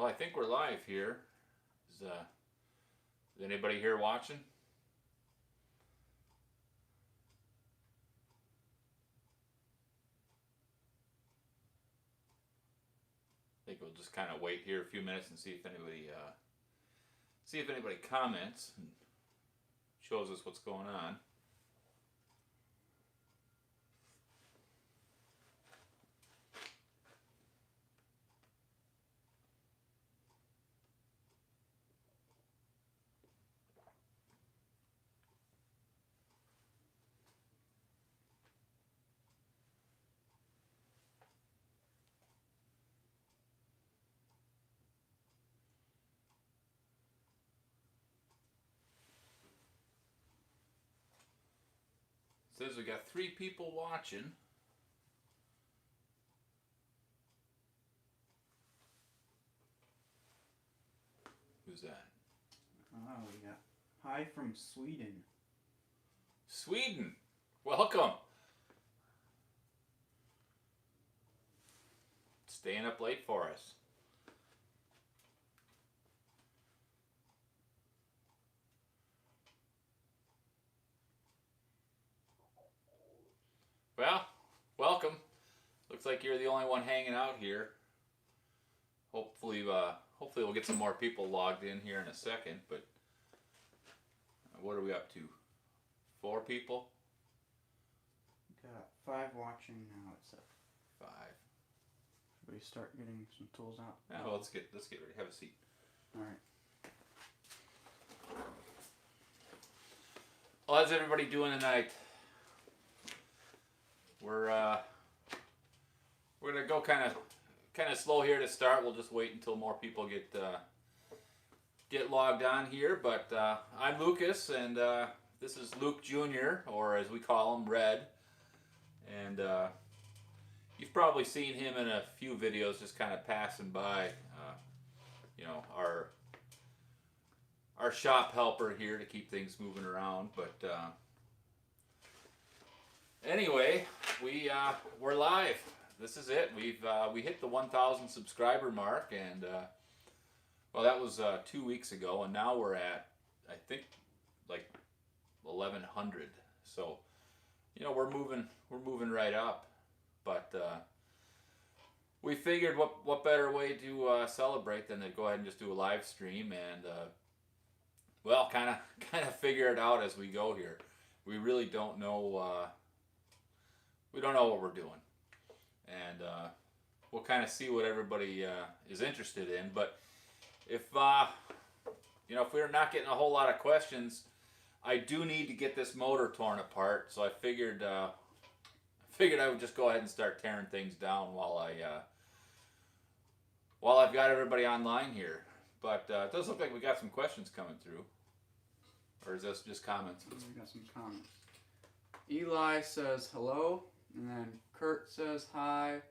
Well, I think we're live here. Is anybody here watching? I think we'll just kind of wait here a few minutes and see if anybody comments and shows us what's going on. It says we got 3 people watching. Who's that? Oh, we got hi from Sweden. Sweden! Welcome! Staying up late for us. Well, welcome. Looks like you're the only one hanging out here. Hopefully we'll get some more people logged in here in a second, but what are we up to? 4 people? Got 5 watching now. It's at 5. Should we start getting some tools out? Yeah, well, let's get ready. Have a seat. All right. Well, how's everybody doing tonight? We're gonna go kind of slow here to start. We'll just wait until more people get logged on here. But I'm Lucas, and this is Luke Jr., or as we call him, Red. And you've probably seen him in a few videos, just kind of passing by. You know, our shop helper here to keep things moving around. But anyway, we're live. This is it. We hit the 1,000 subscriber mark, and well, that was 2 weeks ago, and now we're at, I think, like 1,100. So, you know, we're moving right up. But we figured what better way to celebrate than to go ahead and just do a live stream and well, kind of figure it out as we go here. We really don't know. We don't know what we're doing, and we'll kind of see what everybody is interested in. But if you know, if we're not getting a whole lot of questions, I do need to get this motor torn apart. So I figured I would just go ahead and start tearing things down while I've got everybody online here. But it does look like we got some questions coming through. Or is this just comments? We got some comments. Eli says hello, and then Kurt says hi,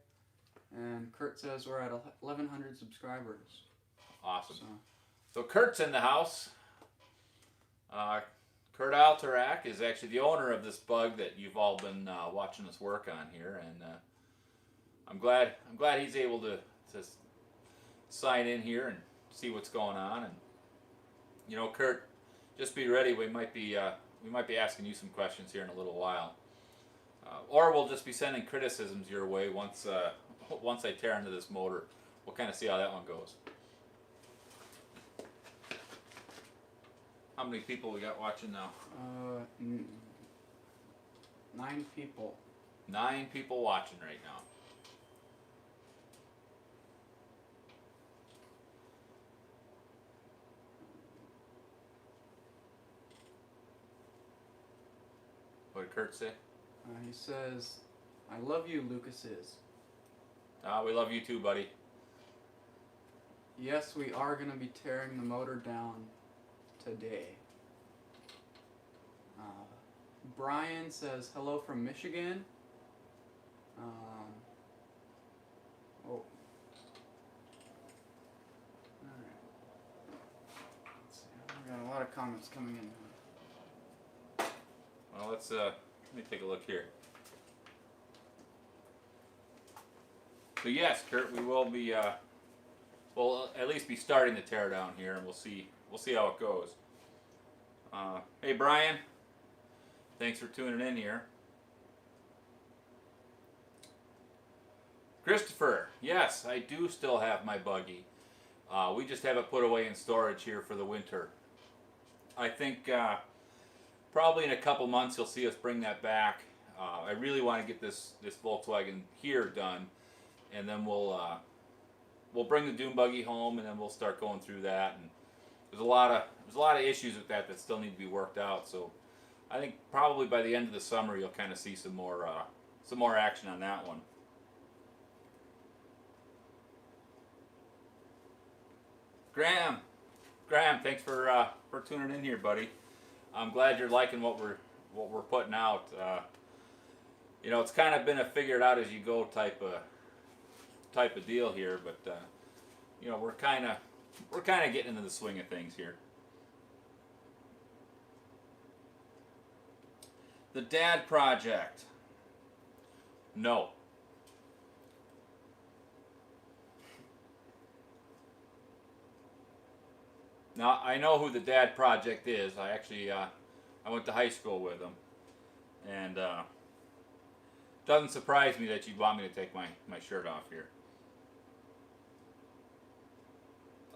and Kurt says we're at 1,100 subscribers. Awesome. So Kurt's in the house. Kurt Alterac is actually the owner of this bug that you've all been watching us work on here, and I'm glad he's able to sign in here and see what's going on. And you know, Kurt, just be ready. We might be asking you some questions here in a little while, or we'll just be sending criticisms your way once I tear into this motor. We'll kind of see how that one goes. How many people we got watching now? 9 people. 9 people watching right now. What did Kurt say? He says, I love you, Lucas is. We love you too, buddy. Yes, we are going to be tearing the motor down today. Brian says, hello from Michigan. Oh. Alright. Let's see. We got a lot of comments coming in. Well, let me take a look here. So yes, Kurt, we will be we'll at least be starting the teardown here, and we'll see how it goes. Hey Brian, thanks for tuning in here. Christopher, yes, I do still have my buggy. We just have it put away in storage here for the winter. I think probably in a couple months you'll see us bring that back. I really want to get this Volkswagen here done, and then we'll bring the dune buggy home, and then we'll start going through that. And there's a lot of issues with that still need to be worked out. So I think probably by the end of the summer you'll kind of see some more action on that one. Graham, thanks for tuning in here, buddy. I'm glad you're liking what we're putting out. It's kind of been a figure it out as you go type of deal here, but we're kind of getting into the swing of things here. The Dad Project. No. Now, I know who the Dad Project is. I actually, I went to high school with them. And doesn't surprise me that you'd want me to take my shirt off here.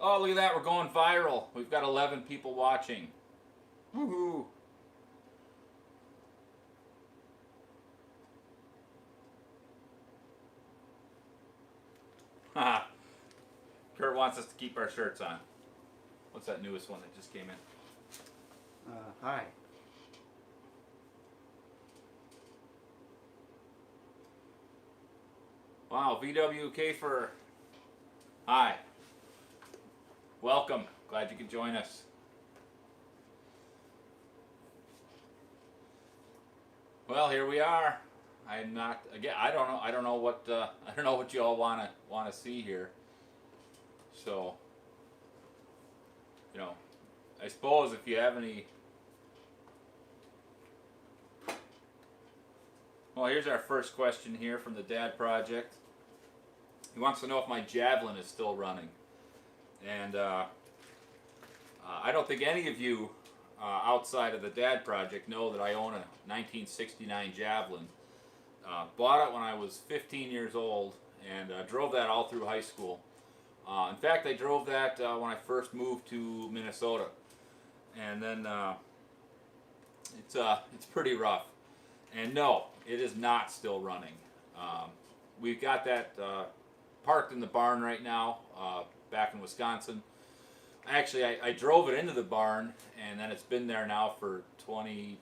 Oh, look at that. We're going viral. We've got 11 people watching. Woohoo. Haha. Kurt wants us to keep our shirts on. What's that newest one that just came in? Hi. Wow, VWK for hi. Welcome. Glad you could join us. Well, here we are. I'm not again. I don't know what you all wanna see here. So, I suppose if you have any. Well, here's our first question here from the Dad Project. He wants to know if my Javelin is still running. And I don't think any of you outside of the Dad Project know that I own a 1969 Javelin. Bought it when I was 15 years old and drove that all through high school. In fact, I drove that when I first moved to Minnesota. And then it's pretty rough. And no, it is not still running. We've got that parked in the barn right now, back in Wisconsin. Actually, I drove it into the barn, and then it's been there now for 20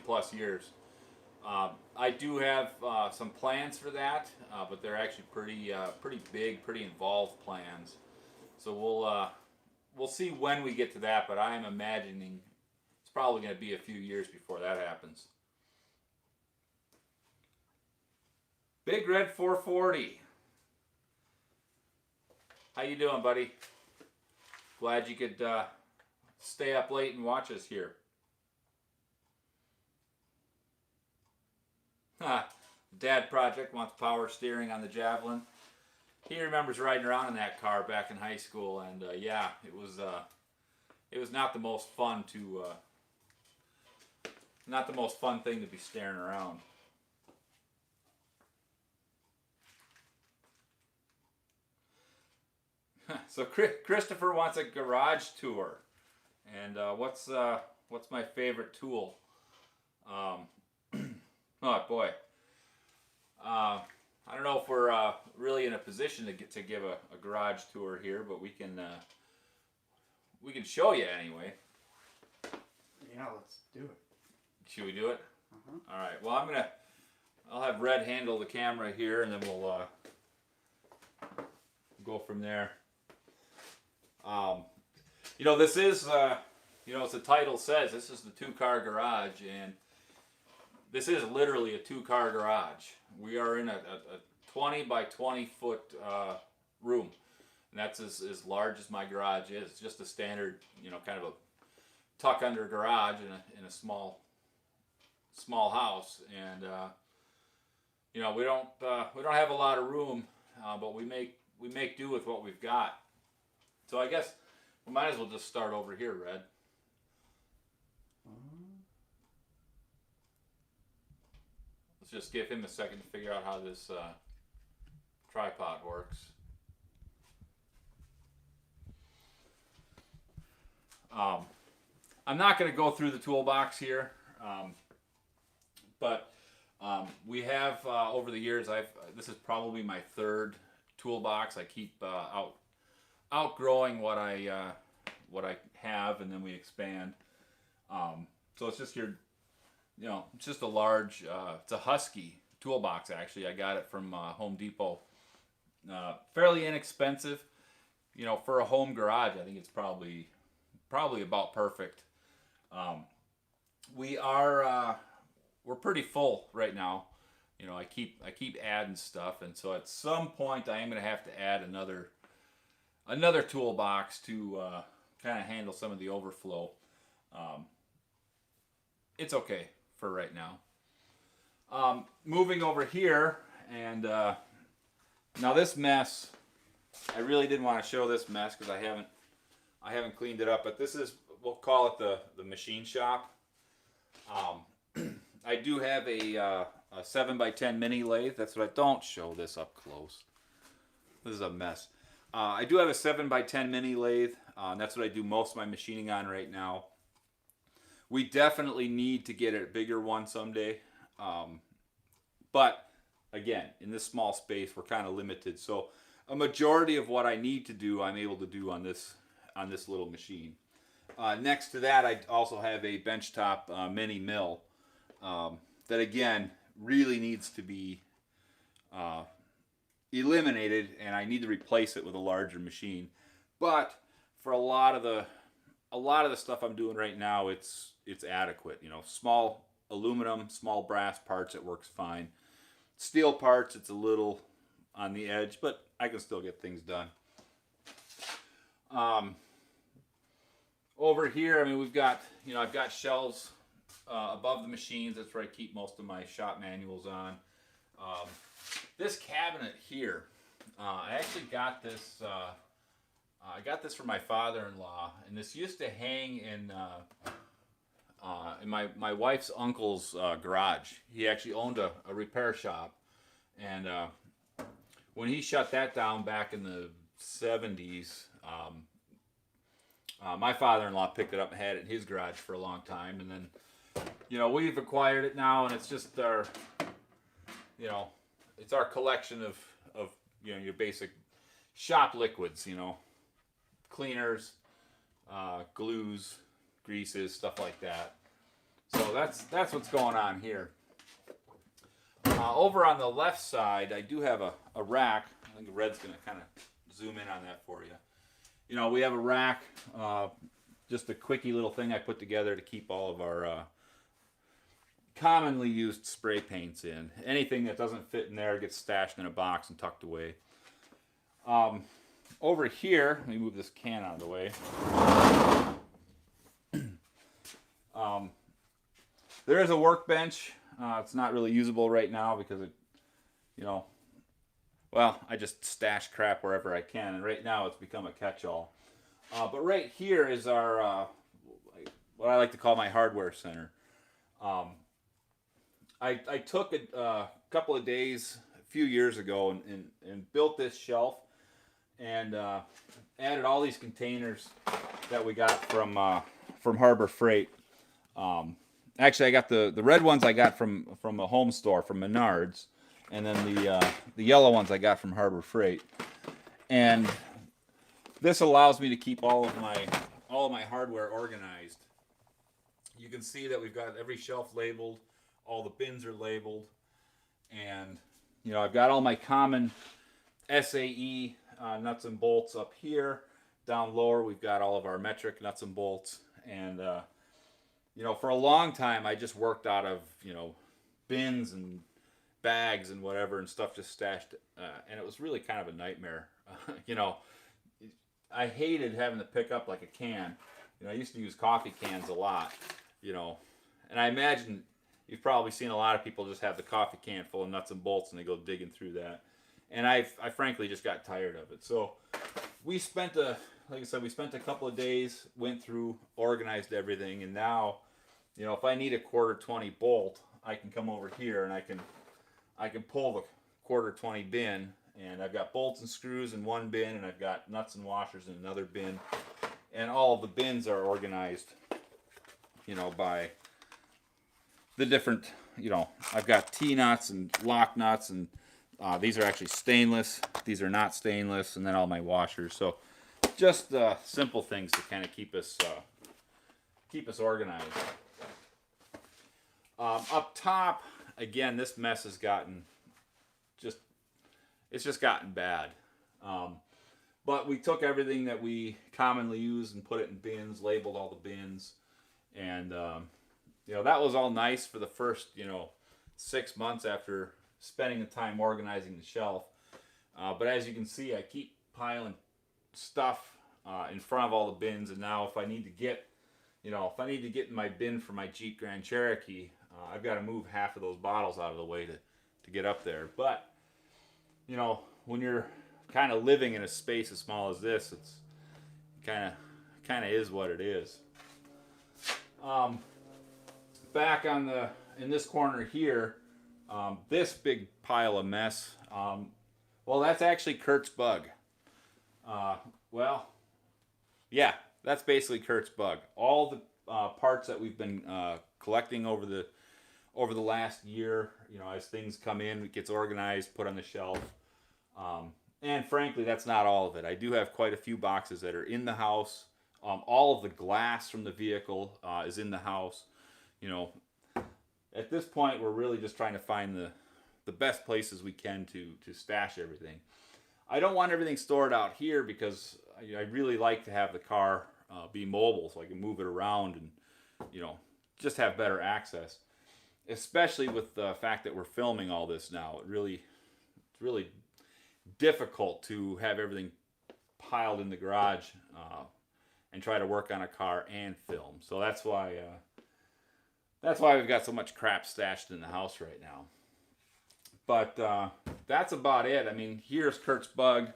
plus years. I do have some plans for that, but they're actually pretty big, pretty involved plans. So we'll see when we get to that, but I am imagining it's probably going to be a few years before that happens. Big Red 440. How you doing, buddy? Glad you could stay up late and watch us here. Dad Project wants power steering on the Javelin. He remembers riding around in that car back in high school, and yeah, it was not the most fun thing to be staring around. So Christopher wants a garage tour, and what's my favorite tool? Oh boy, I don't know if we're really in a position to give a garage tour here, but we can show you anyway. Yeah, let's do it. Should we do it? Uh-huh. All right. Well, I'll have Red handle the camera here, and then we'll go from there. This is, as the title says, this is the two-car garage, and this is literally a two-car garage. We are in a 20 by 20 foot room, and that's as large as my garage is. It's just a standard, kind of a tuck-under garage in a small house, and we don't have a lot of room, but we make we make do with what we've got. So I guess we might as well just start over here, Red. Let's just give him a second to figure out how this tripod works. I'm not going to go through the toolbox here, but we have over the years. This is probably my third toolbox. I keep outgrowing what I have, and then we expand. So it's just it's just a large. It's a Husky toolbox. Actually, I got it from Home Depot. Fairly inexpensive. For a home garage, I think it's probably about perfect. We're pretty full right now. I keep adding stuff, and so at some point I am going to have to add another toolbox to kind of handle some of the overflow. It's okay for right now. Moving over here, and now this mess, I really didn't want to show this mess because I haven't cleaned it up, but this is, we'll call it the machine shop. I do have a 7x10 mini lathe. That's what don't show this up close. This is a mess. I do have a 7x10 mini lathe. That's what I do most of my machining on right now. We definitely need to get a bigger one someday. But again, in this small space, we're kind of limited. So a majority of what I need to do, I'm able to do on this little machine. Next to that, I also have a benchtop mini mill that again really needs to be eliminated, and I need to replace it with a larger machine. But for a lot of the stuff I'm doing right now, it's adequate. Small aluminum, small brass parts, it works fine. Steel parts, it's a little on the edge, but I can still get things done. Over here, we've got, I've got shelves above the machines. That's where I keep most of my shop manuals on. This cabinet here, I actually got this. I got this from my father-in-law, and this used to hang in my wife's uncle's garage. He actually owned a repair shop, and when he shut that down back in the 70s. My father-in-law picked it up and had it in his garage for a long time, and then, we've acquired it now, and it's just our, it's our collection of your basic shop liquids, cleaners, glues, greases, stuff like that. So that's what's going on here. Over on the left side, I do have a rack. I think Red's going to kind of zoom in on that for you. We have a rack, just a quickie little thing I put together to keep all of our commonly used spray paints in. Anything that doesn't fit in there gets stashed in a box and tucked away. Over here, let me move this can out of the way. There is a workbench. It's not really usable right now because it, I just stash crap wherever I can, and right now it's become a catch-all. But right here is our, what I like to call my hardware center. I took a couple of days, a few years ago, and built this shelf, and added all these containers that we got from Harbor Freight. Actually, I got the red ones I got from a home store, from Menards. And then the yellow ones I got from Harbor Freight, and this allows me to keep all of my hardware organized. You can see that we've got every shelf labeled, all the bins are labeled, and I've got all my common SAE nuts and bolts up here. Down lower, we've got all of our metric nuts and bolts, and for a long time I just worked out of bins and bags and whatever and stuff just stashed, and it was really kind of a nightmare. I hated having to pick up like a can. I used to use coffee cans a lot, and I imagine you've probably seen a lot of people just have the coffee can full of nuts and bolts and they go digging through that. and I frankly just got tired of it. So we spent like I said, we spent a couple of days, went through, organized everything, and now, if I need a 1/4 20 bolt, I can come over here and I can pull the 1/4 20 bin, and I've got bolts and screws in one bin, and I've got nuts and washers in another bin, and all of the bins are organized, by the different, I've got T-nuts and lock nuts, and these are actually stainless, these are not stainless, and then all my washers. So just simple things to kind of keep us organized. Up top, again, this mess has gotten it's just gotten bad. But we took everything that we commonly use and put it in bins, labeled all the bins, and that was all nice for the first 6 months after spending the time organizing the shelf. But as you can see, I keep piling stuff in front of all the bins, and now if I need to get in my bin for my Jeep Grand Cherokee, I've got to move half of those bottles out of the way to get up there. But when you're kind of living in a space as small as this, it's kind of is what it is. Back in this corner here, this big pile of mess, well, that's actually Kurt's bug. Yeah, that's basically Kurt's bug. All the parts that we've been collecting over the last year, as things come in, it gets organized, put on the shelf. And frankly, that's not all of it. I do have quite a few boxes that are in the house. All of the glass from the vehicle is in the house. At this point, we're really just trying to find the best places we can to stash everything. I don't want everything stored out here because I really like to have the car be mobile so I can move it around and, just have better access. Especially with the fact that we're filming all this now. It's really difficult to have everything piled in the garage and try to work on a car and film. So that's why we've got so much crap stashed in the house right now. But that's about it. I mean, here's Kurt's bug.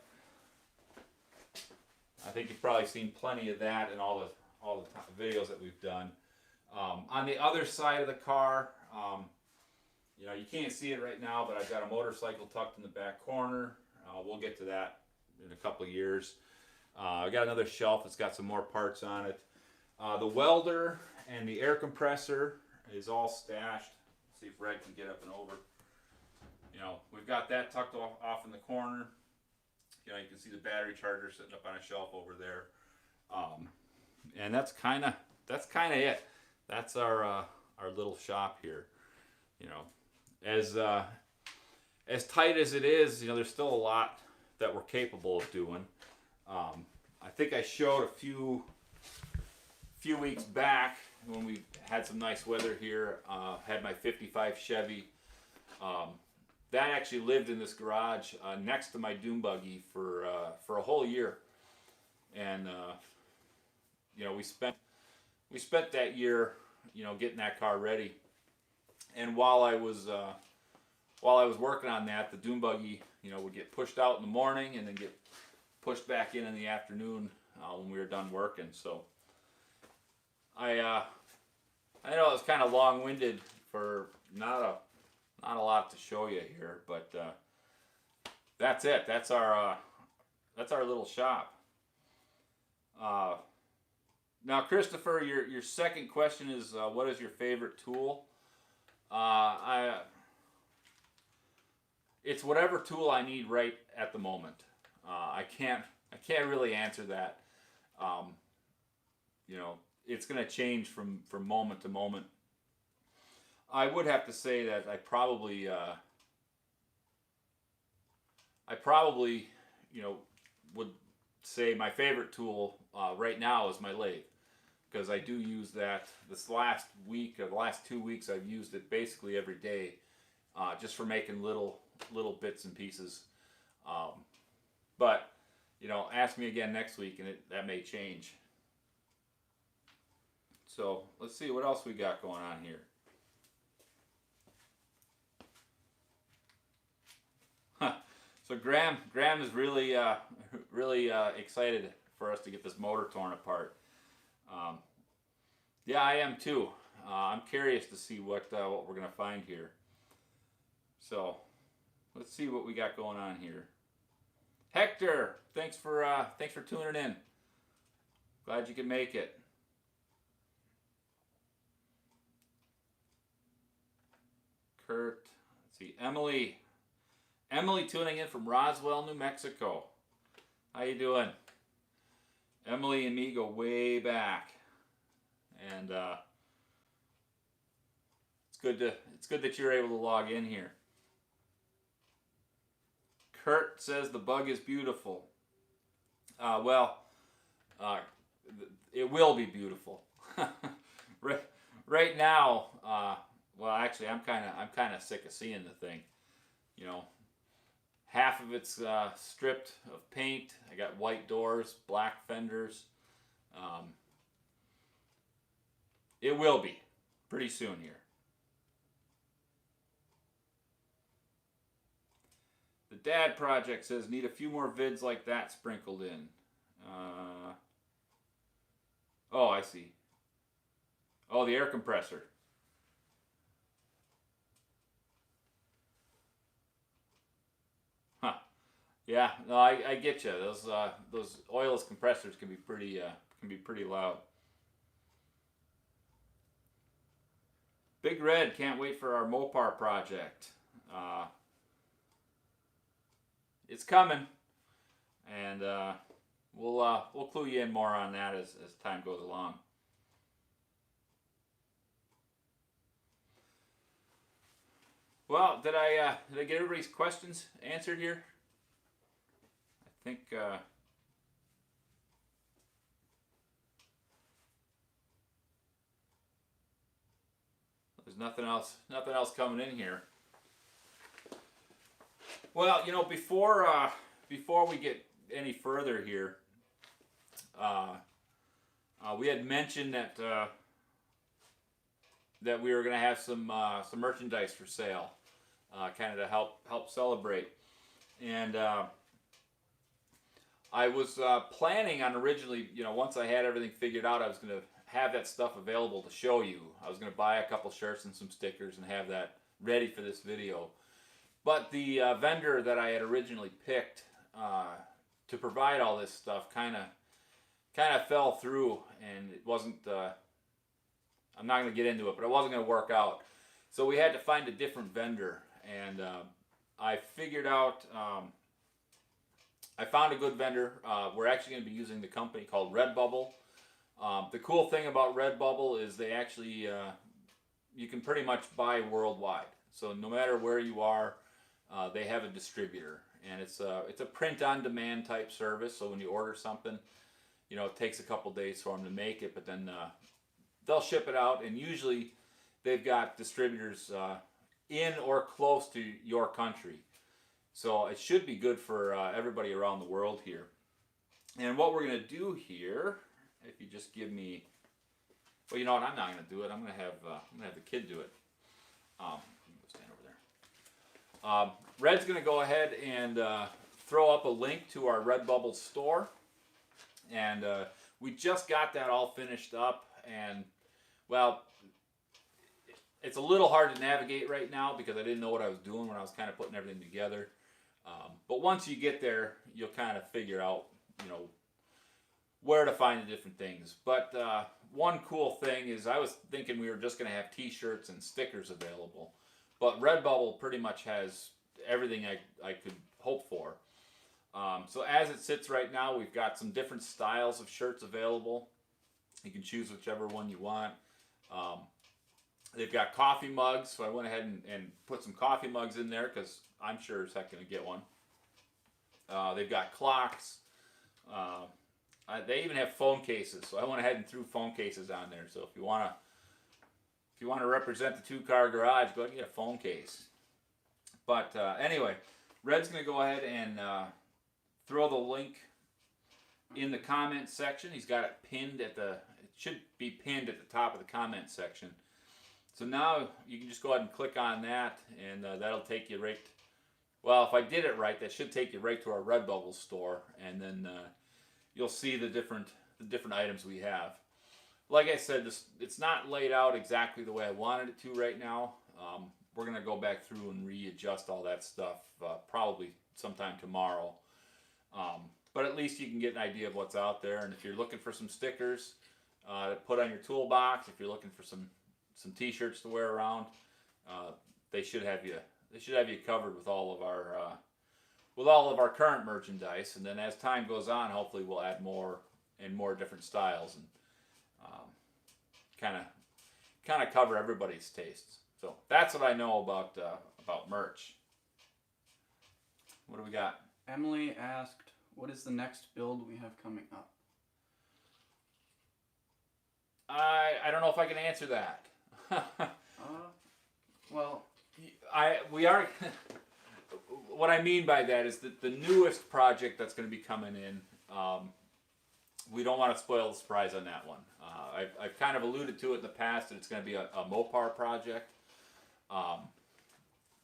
I think you've probably seen plenty of that in all the videos that we've done. On the other side of the car, you can't see it right now, but I've got a motorcycle tucked in the back corner. We'll get to that in a couple of years. I've got another shelf that's got some more parts on it. The welder and the air compressor is all stashed. See if Red can get up and over. We've got that tucked off in the corner. You can see the battery charger sitting up on a shelf over there. And that's kind of it. That's our little shop here. As tight as it is, there's still a lot that we're capable of doing. I think I showed a few weeks back when we had some nice weather here. Had my '55 Chevy. That actually lived in this garage next to my dune buggy for a whole year, and we spent that year getting that car ready. And while I was working on that, the dune buggy would get pushed out in the morning and then get pushed back in the afternoon when we were done working. So I know it was kind of long-winded for not a lot to show you here, but that's it. That's our little shop. Now, Christopher, your second question is what is your favorite tool? It's whatever tool I need right at the moment. I can't really answer that. It's going to change from moment to moment. I would have to say that I probably would say my favorite tool right now is my lathe, because I do use that. This last week, or the last 2 weeks, I've used it basically every day, just for making little bits and pieces. But ask me again next week, and that may change. So let's see what else we got going on here. So Graham is really excited for us to get this motor torn apart. Yeah, I am too. I'm curious to see what we're gonna find here. So let's see what we got going on here. Hector, thanks for tuning in. Glad you could make it. Kurt, let's see, Emily tuning in from Roswell, New Mexico. How you doing? Emily and me go way back, and it's good that you're able to log in here. Kurt says the bug is beautiful. It will be beautiful. right now, well, actually, I'm kind of sick of seeing the thing. You know, half of it's stripped of paint. I got white doors, black fenders. It will be pretty soon here. The Dad Project says need a few more vids like that sprinkled in. Oh, I see. Oh, the air compressor. Huh. Yeah, no, I get you. Those oilless compressors can be pretty loud. Big Red can't wait for our Mopar project. It's coming, and we'll clue you in more on that as time goes along. Well, did I get everybody's questions answered here? I think there's nothing else coming in here. Well, you know, before we get any further here, we had mentioned that we were going to have some merchandise for sale, kind of to help celebrate, and I was planning on originally, you know, once I had everything figured out, I was going to have that stuff available to show you. I was going to buy a couple shirts and some stickers and have that ready for this video. But the vendor that I had originally picked to provide all this stuff kind of fell through, and it wasn't. I'm not going to get into it, but it wasn't going to work out. So we had to find a different vendor, and I figured out. I found a good vendor. We're actually going to be using the company called Redbubble. The cool thing about Redbubble is they actually you can pretty much buy worldwide. So no matter where you are, they have a distributor, and it's a print-on-demand type service. So when you order something, you know, it takes a couple days for them to make it, but then they'll ship it out, and usually they've got distributors in or close to your country. So it should be good for everybody around the world here. And what we're going to do here, if you just give me, well, you know what, I'm not going to do it. I'm going to have the kid do it. Stand over there. Red's going to go ahead and throw up a link to our Redbubble store, and we just got that all finished up, and well, it's a little hard to navigate right now because I didn't know what I was doing when I was kind of putting everything together. But once you get there, you'll kind of figure out, you know, where to find the different things. But one cool thing is I was thinking we were just going to have t-shirts and stickers available. But Redbubble pretty much has everything I could hope for. So as it sits right now, we've got some different styles of shirts available. You can choose whichever one you want. They've got coffee mugs, so I went ahead and put some coffee mugs in there because I'm sure as heck going to get one. They've got clocks. They even have phone cases, so I went ahead and threw phone cases on there. So if you want to represent the two-car garage, go ahead and get a phone case. But anyway, Red's going to go ahead and throw the link in the comment section. He's got it pinned it should be pinned at the top of the comment section. So now you can just go ahead and click on that, and that'll take you right Well, if I did it right, that should take you right to our Redbubble store, and then you'll see the different items we have. Like I said, it's not laid out exactly the way I wanted it to right now. We're gonna go back through and readjust all that stuff probably sometime tomorrow. But at least you can get an idea of what's out there. And if you're looking for some stickers to put on your toolbox, if you're looking for some T-shirts to wear around, they should have you covered with all of our current merchandise. And then as time goes on, hopefully we'll add more and more different styles and kind of cover everybody's tastes. So that's what I know about merch. What do we got? Emily asked, what is the next build we have coming up? I don't know if I can answer that. Well, we are. What I mean by that is that the newest project that's going to be coming in, we don't want to spoil the surprise on that one. I've kind of alluded to it in the past that it's going to be a Mopar project,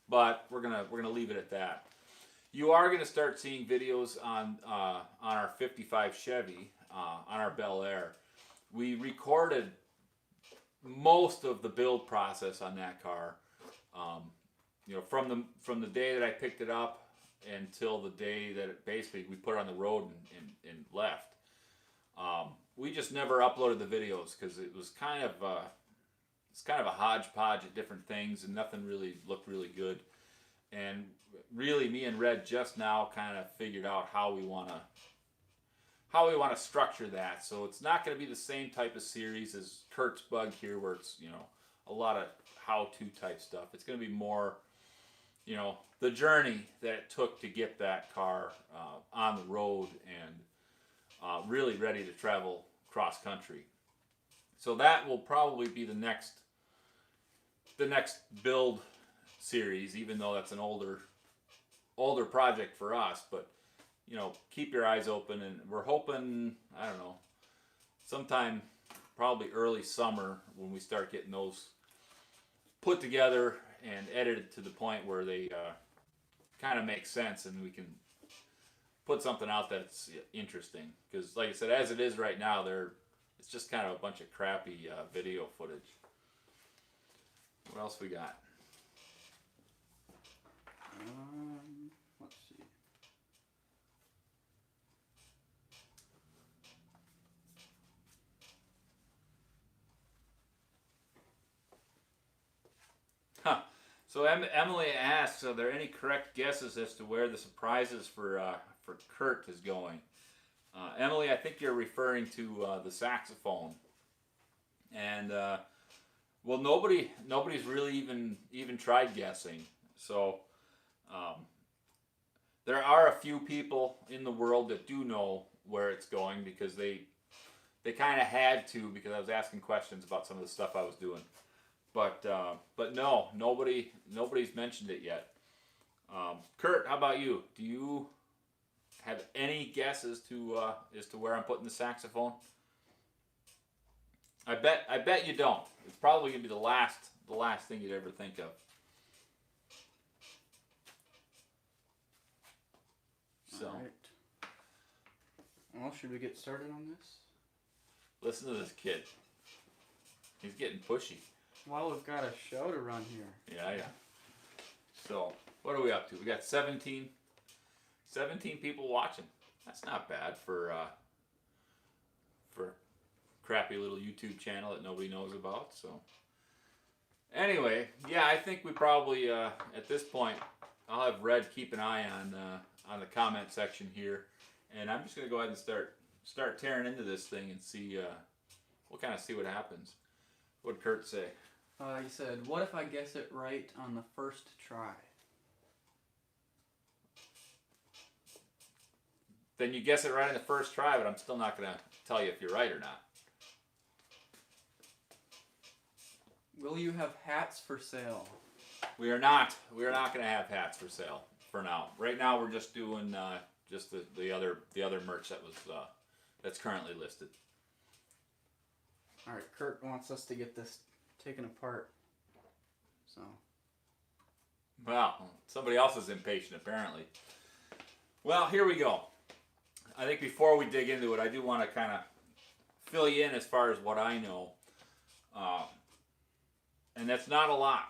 but we're gonna leave it at that. You are going to start seeing videos on our '55 Chevy, on our Bel Air. We recorded most of the build process on that car. From the day that I picked it up until the day that we put it on the road and left. We just never uploaded the videos because it was kind of a hodgepodge of different things and nothing really looked really good. And really, me and Red just now kind of figured out how we want to structure that. So it's not going to be the same type of series as Kurt's Bug here, where it's a lot of how-to type stuff. It's going to be more, the journey that it took to get that car on the road and really ready to travel cross country. So that will probably be the next build series, even though that's an older project for us. But keep your eyes open, and we're hoping, I don't know, sometime probably early summer when we start getting those put together and edited to the point where they kind of make sense and we can put something out that's interesting. Because like I said, as it is right now, it's just kind of a bunch of crappy video footage. What else we got? Let's see. So Emily asks, are there any correct guesses as to where the surprises for Kurt is going? Emily, I think you're referring to the saxophone. And well, nobody's really even tried guessing. So there are a few people in the world that do know where it's going because they kind of had to, because I was asking questions about some of the stuff I was doing. But no, nobody's mentioned it yet. Kurt, how about you? Do you have any guess as to where I'm putting the saxophone? I bet you don't. It's probably gonna be the last thing you'd ever think of. So, all right. Well, should we get started on this? Listen to this kid. He's getting pushy. Well, we've got a show to run here. Yeah. So, what are we up to? We got 17 people watching. That's not bad for a crappy little YouTube channel that nobody knows about. So, anyway, yeah, I think we probably at this point I'll have Red keep an eye on the comment section here, and I'm just gonna go ahead and start tearing into this thing and see we'll kind of see what happens. What'd Kurt say? He said, what if I guess it right on the first try? Then you guess it right on the first try, but I'm still not going to tell you if you're right or not. Will you have hats for sale? We are not going to have hats for sale for now. Right now we're just doing just the other merch that's currently listed. All right, Kurt wants us to get this taken apart. So Well, somebody else is impatient apparently. Well, here we go. I think before we dig into it, I do want to kind of fill you in as far as what I know. And that's not a lot.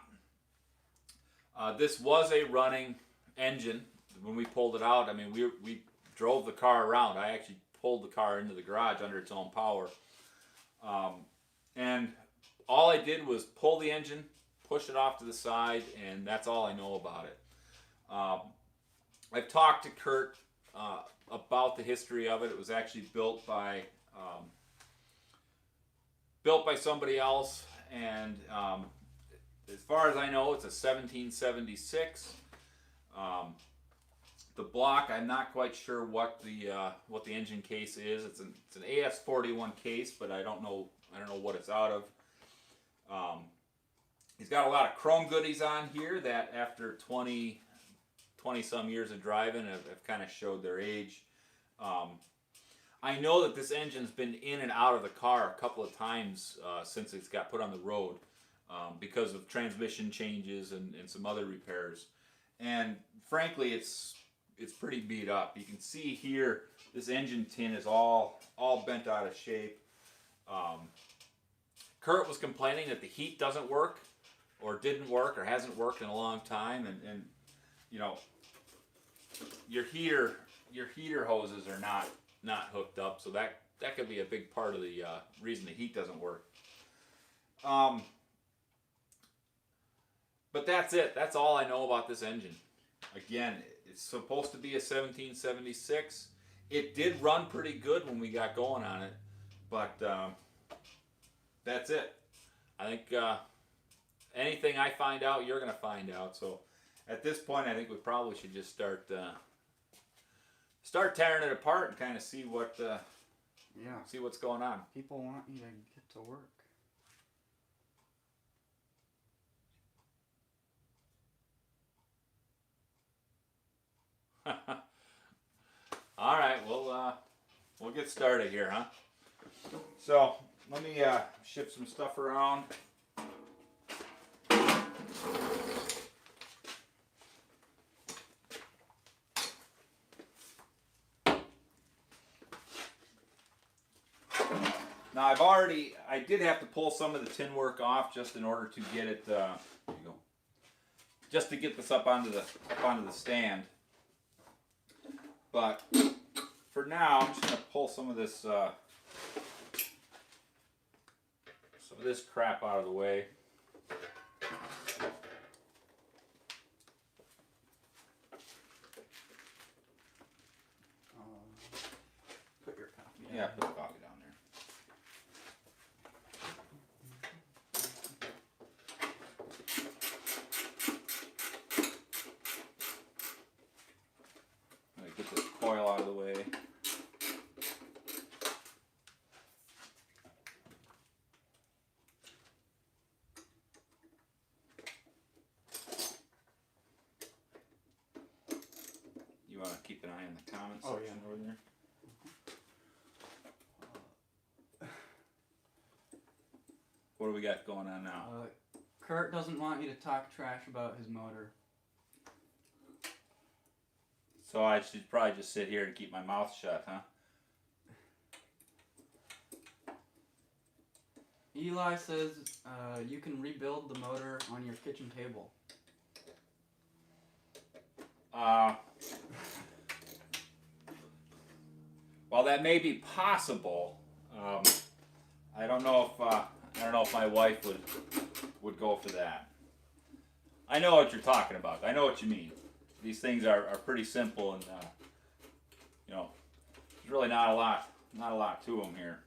This was a running engine when we pulled it out. I mean, we drove the car around. I actually pulled the car into the garage under its own power. And all I did was pull the engine, push it off to the side, and that's all I know about it. I've talked to Kurt about the history of it. It was actually built by somebody else, and as far as I know, it's a 1776. The block, I'm not quite sure what the engine case is. It's an AS41 case, but I don't know what it's out of. He's got a lot of chrome goodies on here that after 20 some years of driving have kind of showed their age. I know that this engine's been in and out of the car a couple of times since it's got put on the road because of transmission changes and some other repairs. And frankly, it's pretty beat up. You can see here this engine tin is all bent out of shape. Kurt was complaining that the heat doesn't work, or didn't work, or hasn't worked in a long time, and you know, your heater hoses are not hooked up, so that could be a big part of the reason the heat doesn't work. But that's it. That's all I know about this engine. Again, it's supposed to be a 1776. It did run pretty good when we got going on it, but that's it. I think anything I find out, you're going to find out. So at this point, I think we probably should just start tearing it apart and kind of see what's going on. People want you to get to work. All right, we'll get started here, huh? So let me shift some stuff around. Now I did have to pull some of the tin work off just in order to get it. There you go. Just to get this up onto the stand. But for now, I'm just going to pull some of this crap out of the way. Put your coffee down. Yeah, put the coffee down there. I'm going to get this coil out of the way. You want to keep an eye on the comments section over there? What do we got going on now? Kurt doesn't want you to talk trash about his motor. So I should probably just sit here and keep my mouth shut, huh? Eli says you can rebuild the motor on your kitchen table. Well, that may be possible. I don't know if my wife would go for that. I know what you're talking about. I know what you mean. These things are pretty simple, and you know, there's really not a lot to them here.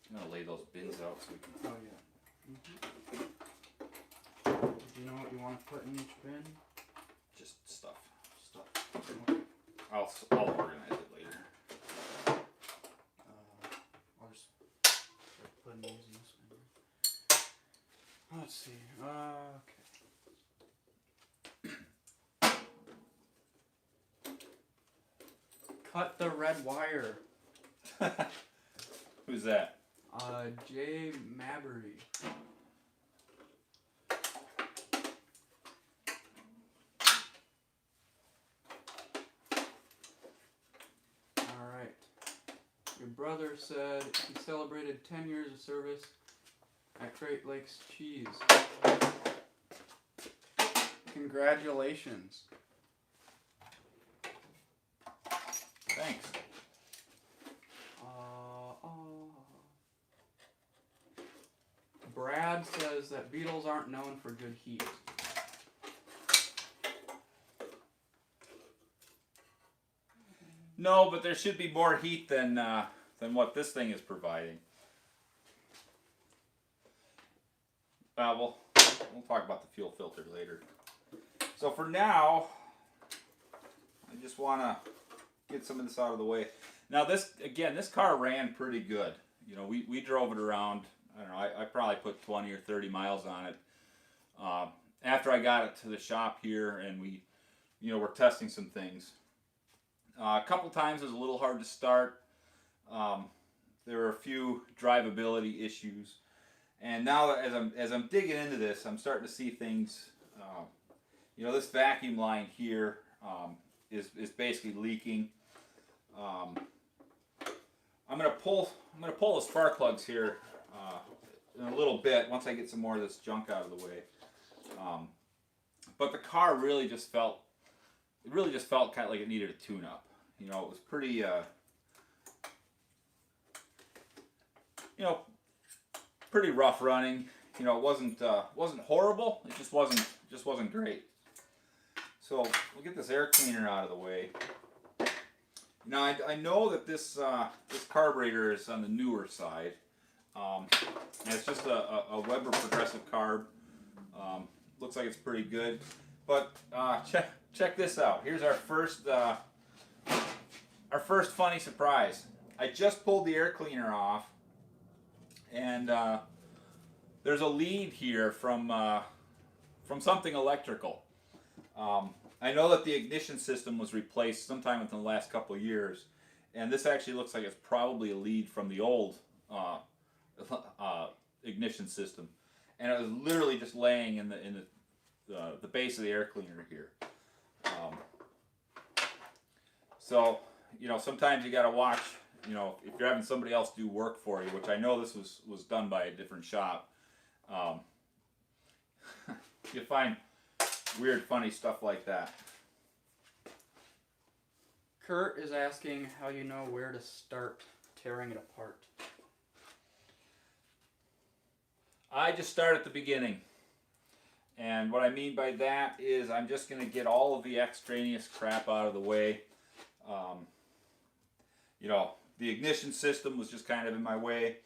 I'm gonna lay those bins out so we can. Oh yeah. Do you know what you want to put in each bin? Just stuff. Okay. I'll organize it later. I'll just start putting these in this one. Let's see. Okay. Cut the red wire. Who's that? Jay Mabry. brother said he celebrated 10 years of service at Great Lakes Cheese. Congratulations. Thanks. Brad says that beetles aren't known for good heat. No, but there should be more heat than what this thing is providing. We'll talk about the fuel filter later. So for now, I just want to get some of this out of the way. Now this car ran pretty good. You know, we drove it around. I don't know. I probably put 20 or 30 miles on it. After I got it to the shop here, and we're testing some things. A couple times it was a little hard to start. There were a few drivability issues, and now as I'm digging into this, I'm starting to see things. This vacuum line here is basically leaking. I'm gonna pull the spark plugs here in a little bit once I get some more of this junk out of the way. But the car really just felt kind of like it needed a tune-up. You know, it was pretty pretty rough running. You know, it wasn't horrible. It just wasn't great. So we'll get this air cleaner out of the way. Now I know that this carburetor is on the newer side. And it's just a Weber progressive carb. Looks like it's pretty good. But check this out. Here's our first funny surprise. I just pulled the air cleaner off, and there's a lead here from something electrical. I know that the ignition system was replaced sometime within the last couple of years, and this actually looks like it's probably a lead from the old ignition system, and it was literally just laying in the base of the air cleaner here. So sometimes you got to watch. If you're having somebody else do work for you, which I know this was done by a different shop, you find weird, funny stuff like that. Kurt is asking how you know where to start tearing it apart. I just start at the beginning. And what I mean by that is I'm just going to get all of the extraneous crap out of the way. The ignition system was just kind of in my way.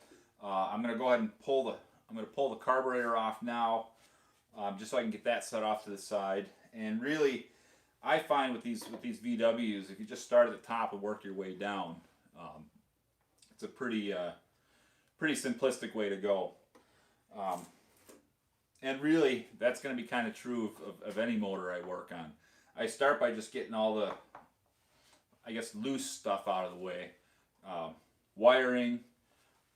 I'm going to go ahead and pull the carburetor off now, just so I can get that set off to the side. And really, I find with these VWs, if you just start at the top and work your way down, it's a pretty simplistic way to go. And really, that's going to be kind of true of any motor I work on. I start by just getting all the, loose stuff out of the way. Wiring,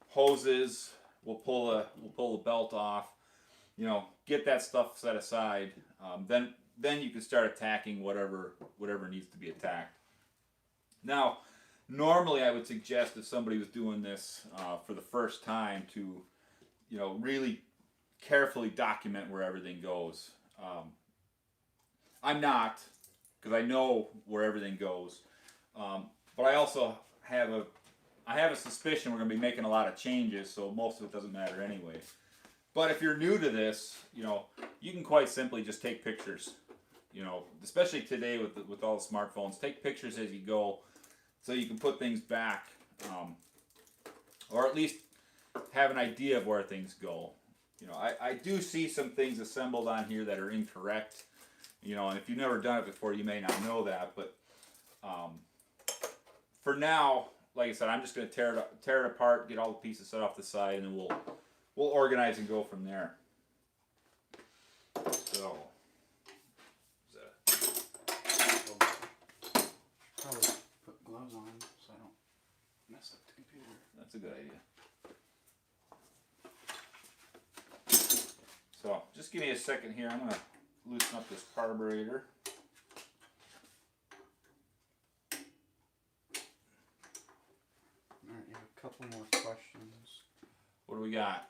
hoses. We'll pull the belt off. Get that stuff set aside. Then you can start attacking whatever needs to be attacked. Now, normally I would suggest if somebody was doing this for the first time to, really carefully document where everything goes. I'm not, because I know where everything goes. But I also have a suspicion we're going to be making a lot of changes, so most of it doesn't matter anyway. But if you're new to this, you can quite simply just take pictures. Especially today with all the smartphones, take pictures as you go, so you can put things back, or at least have an idea of where things go. I do see some things assembled on here that are incorrect. And if you've never done it before, you may not know that. But for now, like I said, I'm just going to tear it apart, get all the pieces set off the side, and then we'll organize and go from there. So, Probably put gloves on so I don't mess up the computer. That's a good idea. So, just give me a second here. I'm going to loosen up this carburetor. Alright, you have we got?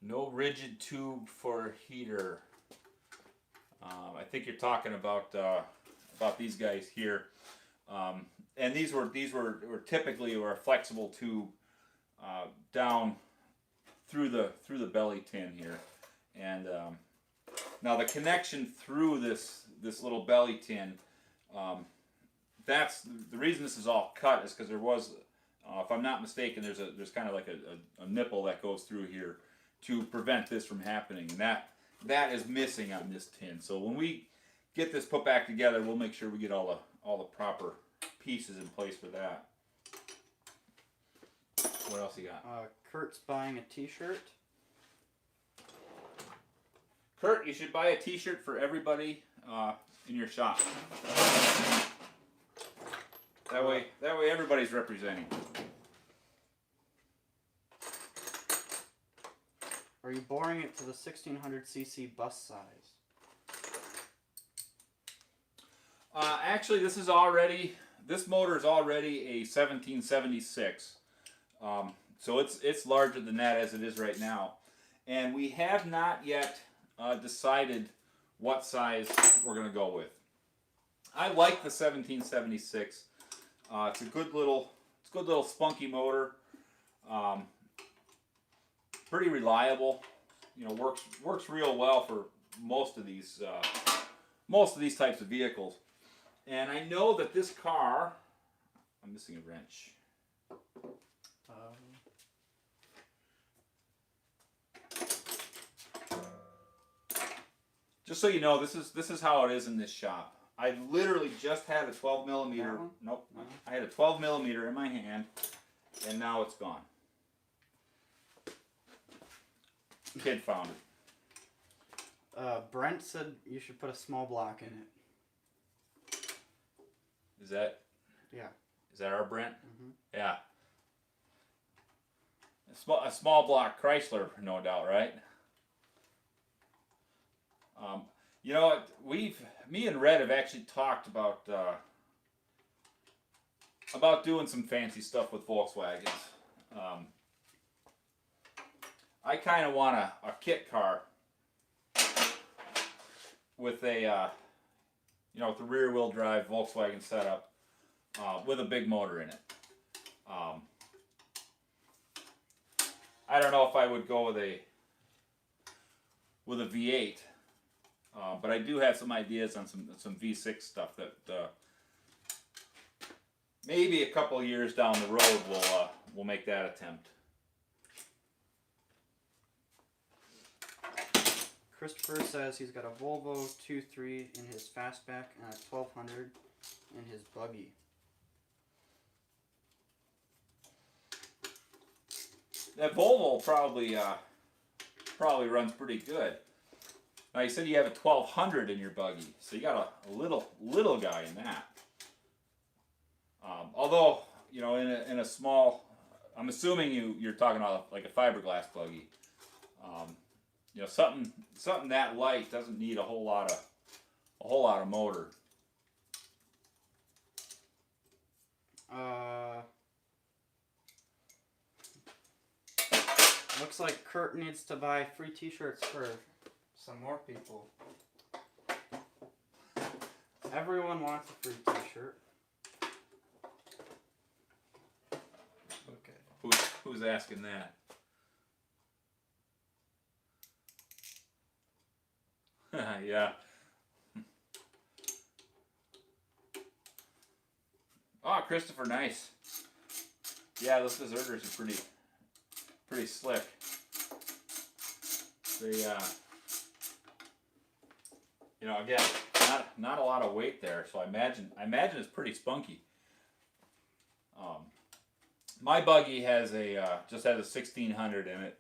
No rigid tube for heater. I think you're talking about these guys here, and these were typically a flexible tube down through the belly tin here, and now the connection through this little belly tin. That's the reason this is all cut is because there was, if I'm not mistaken, there's kind of like a nipple that goes through here to prevent this from happening, and that is missing on this tin. So when we get this put back together, we'll make sure we get all the proper pieces in place for that. What else you got? Kurt's buying a t-shirt. Kurt, you should buy a t-shirt for everybody in your shop. That way everybody's representing. Are you boring it to the 1600cc bus size? Actually, this motor is already a 1776. So it's larger than that as it is right now. And we have not yet decided what size we're going to go with. I like the 1776. It's a good little spunky motor. Pretty reliable. Works real well for most of these types of vehicles. And I know that this car, I'm missing a wrench. Just so you know, this is how it is in this shop. I literally just had a 12 millimeter. Nope. I had a 12 millimeter in my hand, and now it's gone. Kid found it. Brent said you should put a small block in it. Is that? Yeah. Is that our Brent? Mm-hmm. Yeah. A small block Chrysler, no doubt, right? Me and Red have actually talked about doing some fancy stuff with Volkswagens. I kind of want a kit car with a with a rear wheel drive Volkswagen setup with a big motor in it. I don't know if I would go with a V8. But I do have some ideas on some V6 stuff that maybe a couple years down the road we'll make that attempt. Christopher says he's got a Volvo 2.3 in his fastback and a 1200 in his buggy. That Volvo probably runs pretty good. Now you said you have a 1200 in your buggy, so you got a little guy in that. Although in a small, I'm assuming you're talking about like a fiberglass buggy. Something that light doesn't need a whole lot of motor. Looks like Kurt needs to buy free t-shirts for some more people. Everyone wants a free t-shirt. Okay. Who's asking that? Yeah. Oh, Christopher, nice. Yeah, those deserters are pretty slick. They again, not a lot of weight there, so I imagine it's pretty spunky. My buggy has just has a 1600 in it,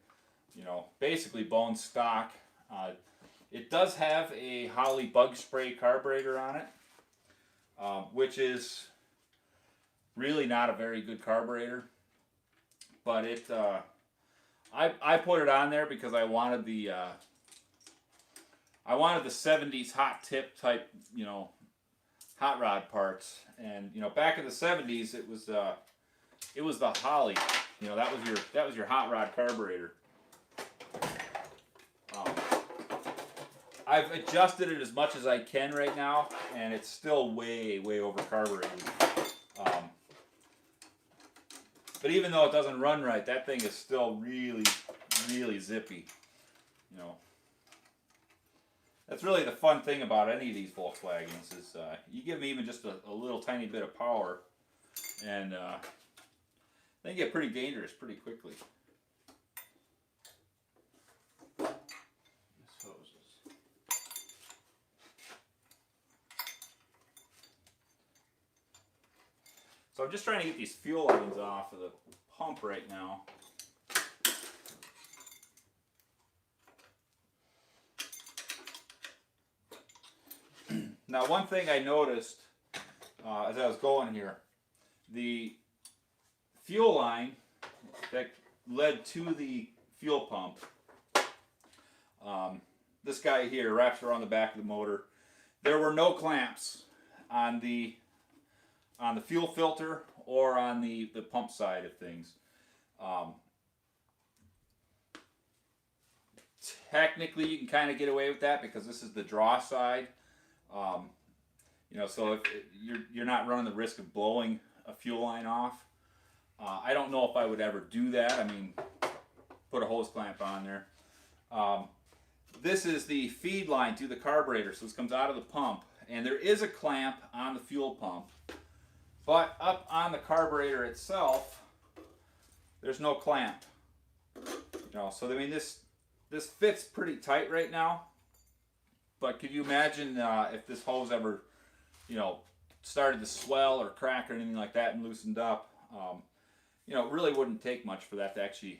basically bone stock. It does have a Holley bug spray carburetor on it, which is really not a very good carburetor, but I put it on there because I wanted the 70s hot tip type, hot rod parts. And you know, back in the 70s, it was the Holly. You know, that was your hot rod carburetor. I've adjusted it as much as I can right now, and it's still way over carbureted. But even though it doesn't run right, that thing is still really zippy. You know, that's really the fun thing about any of these Volkswagens is you give them even just a little tiny bit of power, and they get pretty dangerous pretty quickly. So I'm just trying to get these fuel lines off of the pump right now. Now, one thing I noticed as I was going here, the fuel line that led to the fuel pump, this guy here wraps around the back of the motor. There were no clamps on the fuel filter or on the pump side of things. Technically, you can kind of get away with that because this is the draw side. You know, so if you're not running the risk of blowing a fuel line off. I don't know if I would ever do that. I mean, put a hose clamp on there. This is the feed line to the carburetor, so this comes out of the pump, and there is a clamp on the fuel pump, but up on the carburetor itself, there's no clamp. You know, so I mean, this fits pretty tight right now. But could you imagine if this hose ever, you know, started to swell or crack or anything like that and loosened up? You know, it really wouldn't take much for that to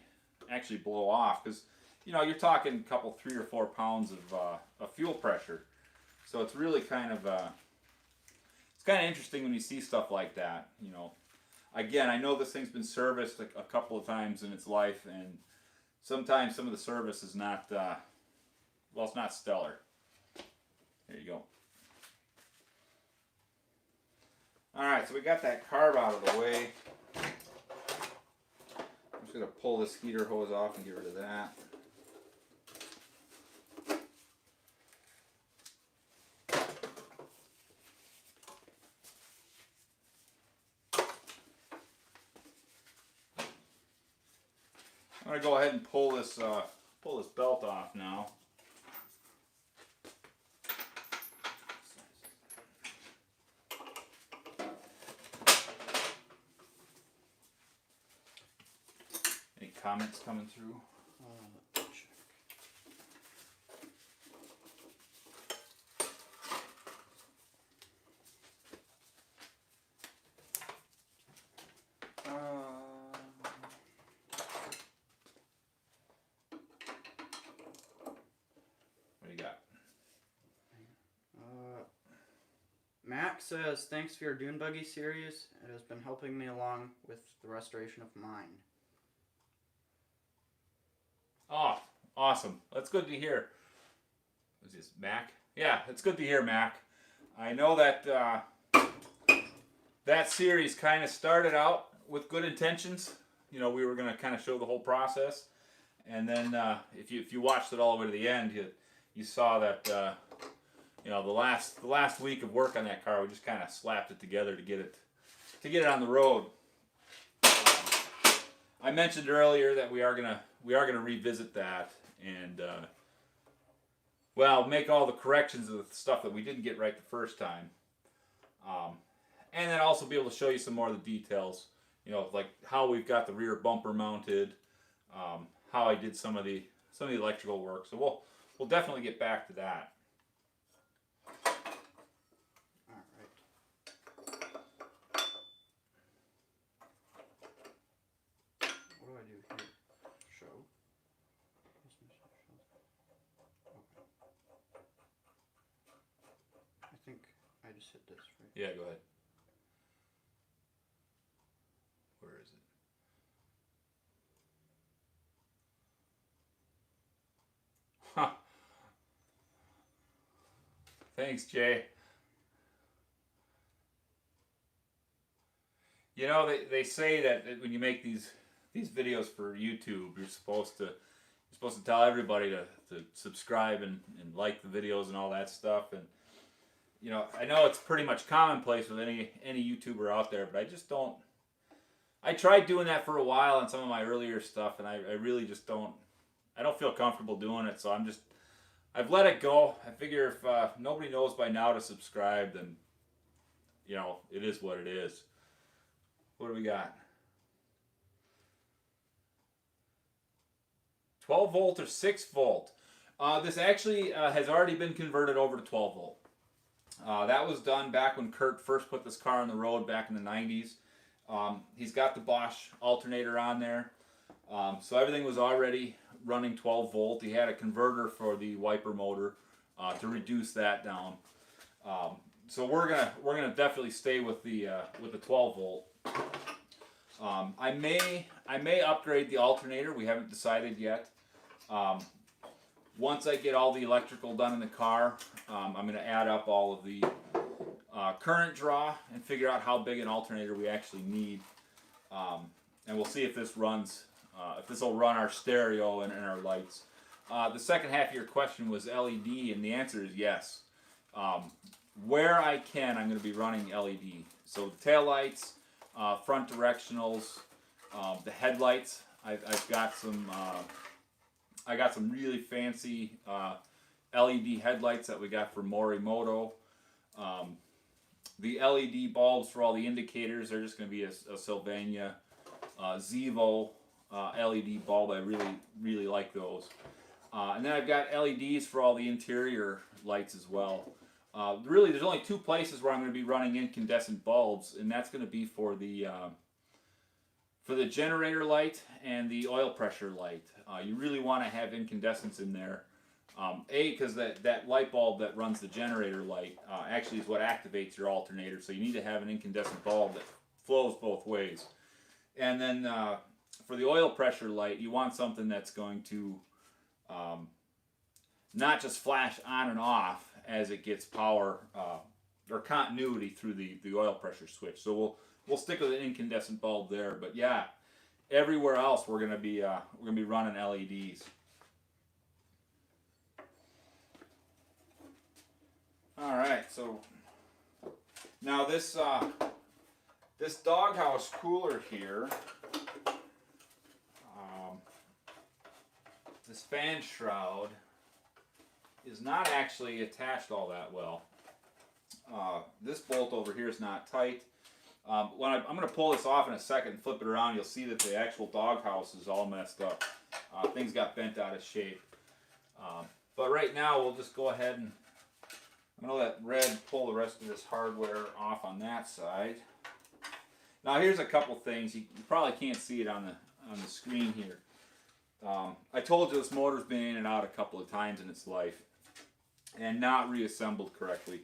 actually blow off, because you know, you're talking a couple, 3 or 4 pounds of fuel pressure. So it's really kind of it's kind of interesting when you see stuff like that. You know, again, I know this thing's been serviced a couple of times in its life, and sometimes some of the service is not well, it's not stellar. There you go. All right, so we got that carb out of the way. I'm just going to pull this heater hose off and get rid of that. I'm going to go ahead and pull this belt off now. Any comments coming through? Check. What do you got? Mac says, thanks for your Dune Buggy series. It has been helping me along with the restoration of mine. Oh, awesome. That's good to hear. Who's this, Mac? Yeah, it's good to hear, Mac. I know that that series kind of started out with good intentions. You know, we were going to kind of show the whole process. And then if you watched it all the way to the end, you saw that, you know, the last week of work on that car, we just kind of slapped it together to get it on the road. I mentioned earlier that we are gonna revisit that and well, make all the corrections of the stuff that we didn't get right the first time, and then also be able to show you some more of the details. You know, like how we've got the rear bumper mounted, how I did some of the electrical work. So we'll definitely get back to that. I just hit this, right? Yeah, go ahead. Where is it? Huh. Thanks, Jay. You know, they say that when you make these videos for YouTube, you're supposed to tell everybody to subscribe and like the videos and all that stuff. And you know, I know it's pretty much commonplace with any YouTuber out there, but I just don't. I tried doing that for a while on some of my earlier stuff, and I really just don't. I don't feel comfortable doing it, so I've let it go. I figure if nobody knows by now to subscribe, then you know it is what it is. What do we got? 12 volt or 6 volt. This actually has already been converted over to 12 volt. That was done back when Kurt first put this car on the road back in the 90s. He's got the Bosch alternator on there. So everything was already running 12 volt. He had a converter for the wiper motor to reduce that down. So we're gonna definitely stay with the 12 volt. I may upgrade the alternator. We haven't decided yet. Once I get all the electrical done in the car, I'm going to add up all of the current draw and figure out how big an alternator we actually need. And we'll see if this runs, if this will run our stereo and our lights. The second half of your question was LED, and the answer is yes. Where I can, I'm going to be running LED. So the tail lights, front directionals, the headlights. I've got some. I got some really fancy LED headlights that we got from Morimoto. The LED bulbs for all the indicators are just going to be a Sylvania Zevo LED bulb. I really like those. And then I've got LEDs for all the interior lights as well. Really, there's only two places where I'm going to be running incandescent bulbs, and that's going to be for the generator light and the oil pressure light. You really want to have incandescence in there. Because that light bulb that runs the generator light actually is what activates your alternator. So you need to have an incandescent bulb that flows both ways. And then for the oil pressure light, you want something that's going to not just flash on and off as it gets power or continuity through the oil pressure switch. So we'll stick with an incandescent bulb there. But yeah, everywhere else we're gonna be running LEDs. All right, so now this doghouse cooler here, this fan shroud is not actually attached all that well. This bolt over here is not tight. I'm going to pull this off in a second and flip it around. You'll see that the actual doghouse is all messed up. Things got bent out of shape. But right now we'll just go ahead and I'm going to let Red pull the rest of this hardware off on that side. Now here's a couple things. You probably can't see it on the screen here. I told you this motor's been in and out a couple of times in its life and not reassembled correctly.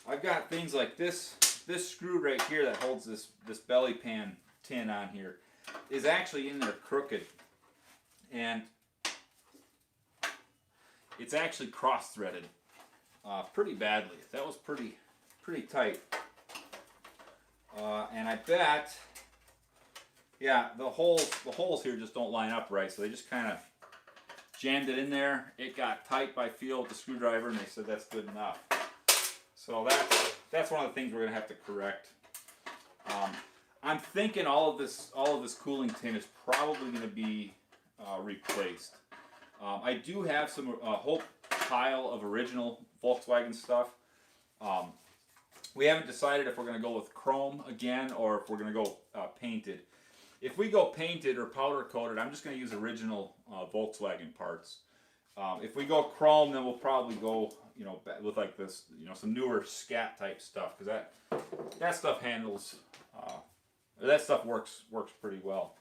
I've got things like this screw right here that holds this belly pan tin on here is actually in there crooked, and it's actually cross-threaded pretty badly. That was pretty tight, and I bet, yeah, the holes here just don't line up right, so they just kind of jammed it in there. It got tight by feel with the screwdriver, and they said that's good enough. So that's one of the things we're gonna have to correct. I'm thinking all of this cooling tin is probably gonna be replaced. I do have some whole pile of original Volkswagen stuff. We haven't decided if we're gonna go with chrome again or if we're gonna go painted. If we go painted or powder coated, I'm just gonna use original Volkswagen parts. If we go chrome, then we'll probably go, you know, with like this, you know, some newer scat type stuff, because that stuff handles, that stuff works pretty well.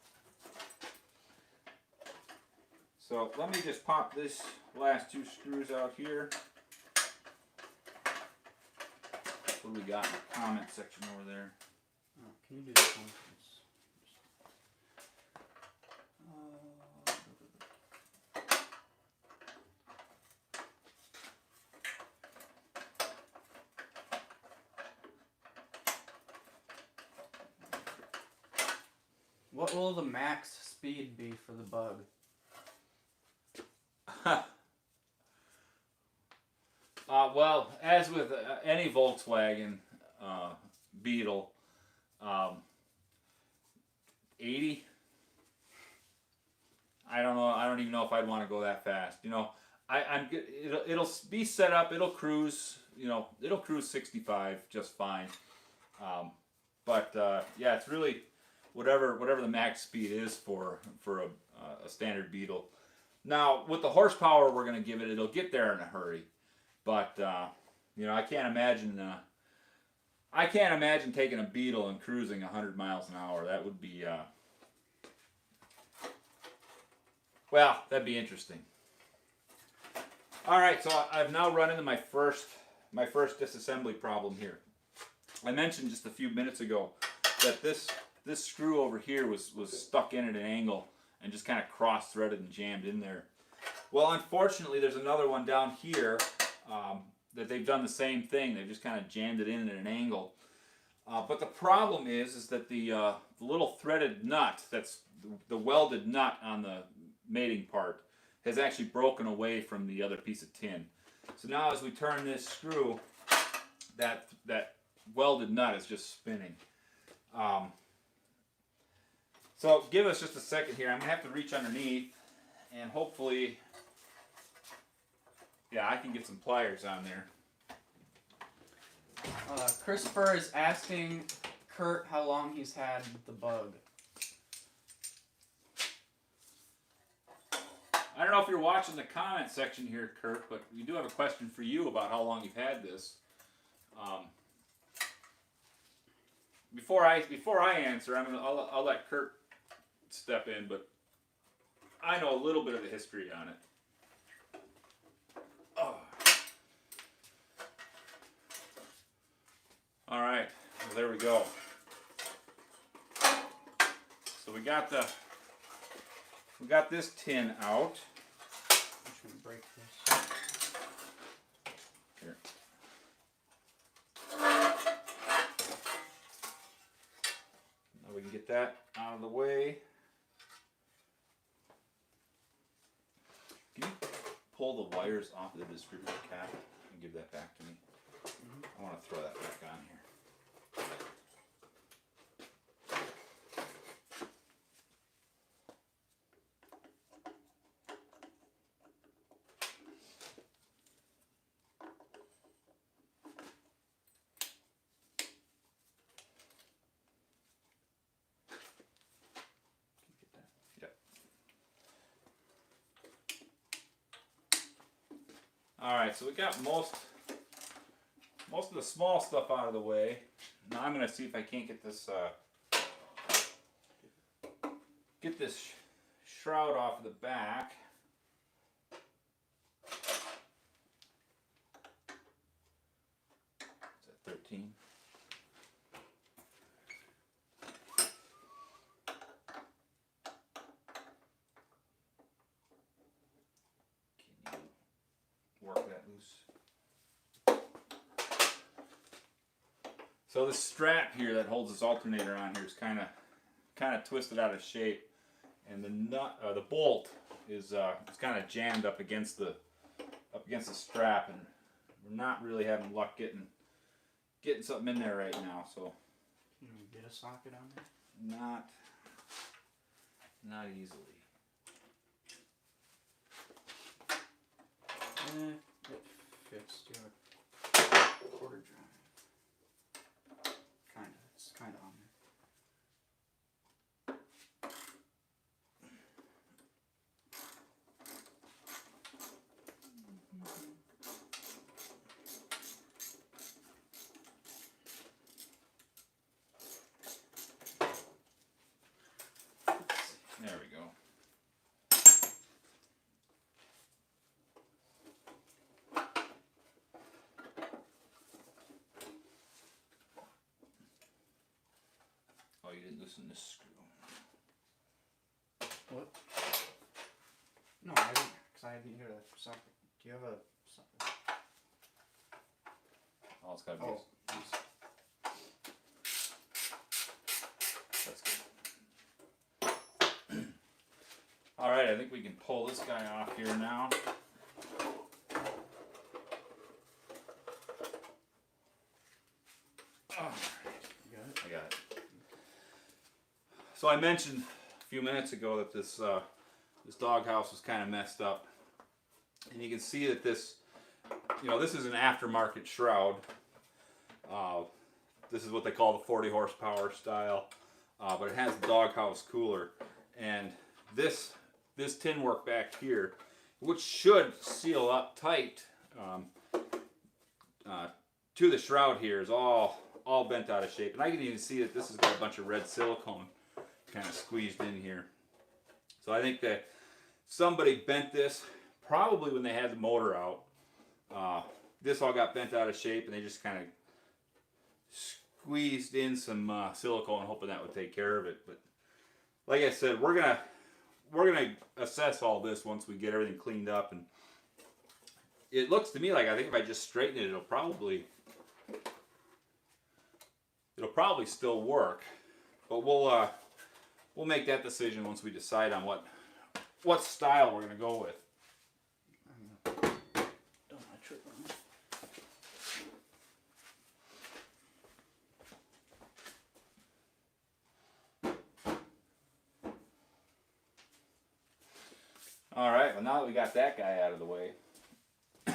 So let me just pop this last two screws out here. What do we got in the comment section over there? Oh, can you do this one? What will the max speed be for the Bug? Well, as with any Volkswagen Beetle, 80. I don't know. I don't even know if I'd want to go that fast. You know, it'll be set up. It'll cruise. You know, it'll cruise 65 just fine. But yeah, it's really whatever the max speed is for a standard Beetle. Now, with the horsepower we're going to give it, it'll get there in a hurry. But you know, I can't imagine taking a Beetle and cruising 100 miles an hour. That would be well, that'd be interesting. All right, so I've now run into my first disassembly problem here. I mentioned just a few minutes ago that this screw over here was stuck in at an angle and just kind of cross-threaded and jammed in there. Well, unfortunately, there's another one down here that they've done the same thing. They've just kind of jammed it in at an angle. But the problem is that the little threaded nut, that's the welded nut on the mating part, has actually broken away from the other piece of tin. So now as we turn this screw, that welded nut is just spinning. So give us just a second here. I'm going to have to reach underneath and hopefully, yeah, I can get some pliers on there. Christopher is asking Kurt how long he's had the Bug. I don't know if you're watching the comment section here, Kurt, but we do have a question for you about how long you've had this. Before I answer, I'll let Kurt step in, but I know a little bit of the history on it. Oh. All right, well, there we go. So we got this tin out. I'm just gonna break this. Here. Now we can get that out of the way. Can you pull the wires off the distributor cap and give that back to me? I want to throw that back on here. All right, so we got most of the small stuff out of the way. Now I'm going to see if I can't get this shroud off of the back. Is that 13? Work that loose. So the strap here that holds this alternator on here is kind of twisted out of shape, and the bolt is it's kind of jammed up against the strap, and we're not really having luck getting something in there right now. So Can we get a socket on there? Not easily. It fits. Do you have a quarter drive? Kinda. It's kinda on there. There we go. Oh, you didn't loosen this screw. What? No, I didn't, because I didn't hear the socket. Do you have a socket? Oh, it's got to be. Oh. That's good. Alright, I think we can pull this guy off here now. I got it. So I mentioned a few minutes ago that this doghouse was kind of messed up. And you can see that this, this is an aftermarket shroud. This is what they call the 40 horsepower style, but it has the doghouse cooler. And this tin work back here, which should seal up tight to the shroud here, is all bent out of shape. And I can even see that this has got a bunch of red silicone kind of squeezed in here. So I think that somebody bent this probably when they had the motor out. This all got bent out of shape, and they just kind of squeezed in some silicone, hoping that would take care of it. But like I said, we're gonna assess all this once we get everything cleaned up. And it looks to me like, I think if I just straighten it, it'll probably still work. But we'll make that decision once we decide on what style we're gonna go with. Don't want to trip on it. Alright, well now that we got that guy out of the way, I'm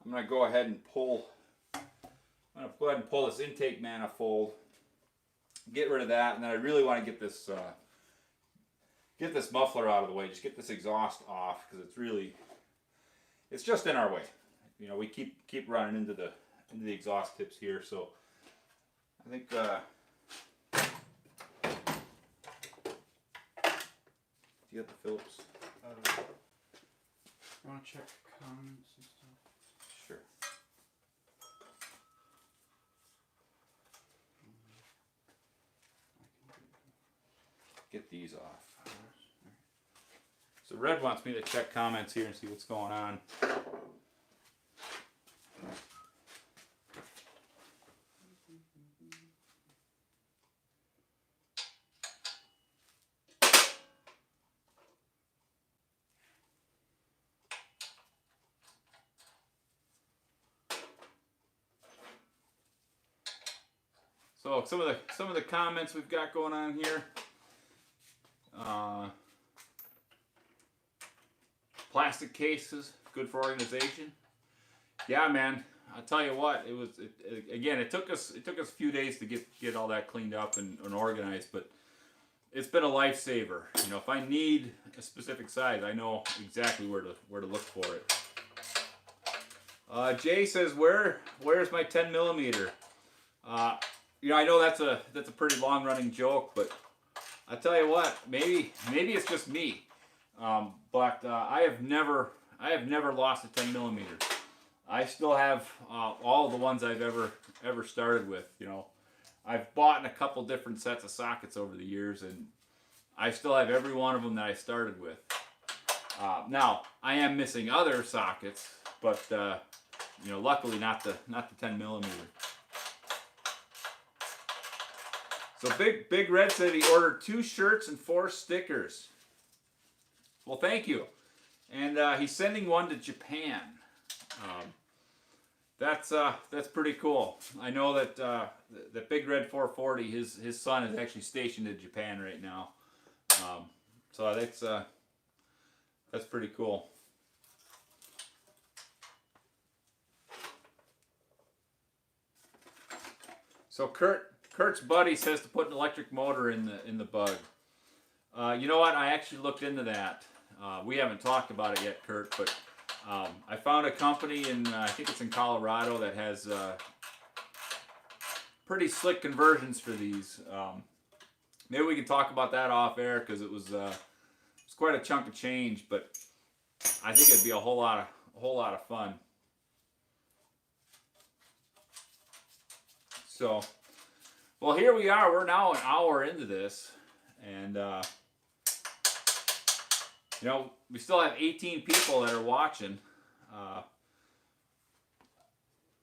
going to go ahead and pull this intake manifold, get rid of that, and then I really want to get this muffler out of the way, just get this exhaust off, because it's just in our way. We keep running into the exhaust tips here, so I think you got the Phillips? I want to check comments and stuff. Sure. Get these off. So Red wants me to check comments here and see what's going on. So some of the comments we've got going on here. Plastic cases, good for organization. Yeah, man. I'll tell you what. It took us a few days to get all that cleaned up and organized, but it's been a lifesaver. If I need a specific size, I know exactly where to look for it. Jay says, where's my 10 millimeter? I know that's a pretty long running joke, but I tell you what, maybe it's just me, but I have never lost a 10 millimeter. I still have all of the ones I've ever started with. I've bought in a couple different sets of sockets over the years, and I still have every one of them that I started with. Now I am missing other sockets, but luckily not the 10 millimeter. So Big Red said he ordered 2 shirts and 4 stickers. Well, thank you. And he's sending one to Japan. That's pretty cool. I know that the Big Red 440, his son is actually stationed in Japan right now. So that's pretty cool. So Kurt's buddy says to put an electric motor in the Bug. You know what? I actually looked into that. We haven't talked about it yet, Kurt, but I found a company in I think it's in Colorado that has pretty slick conversions for these. Maybe we can talk about that off air because it was quite a chunk of change, but I think it'd be a whole lot of fun. So, well, here we are. We're now an hour into this, and we still have 18 people that are watching.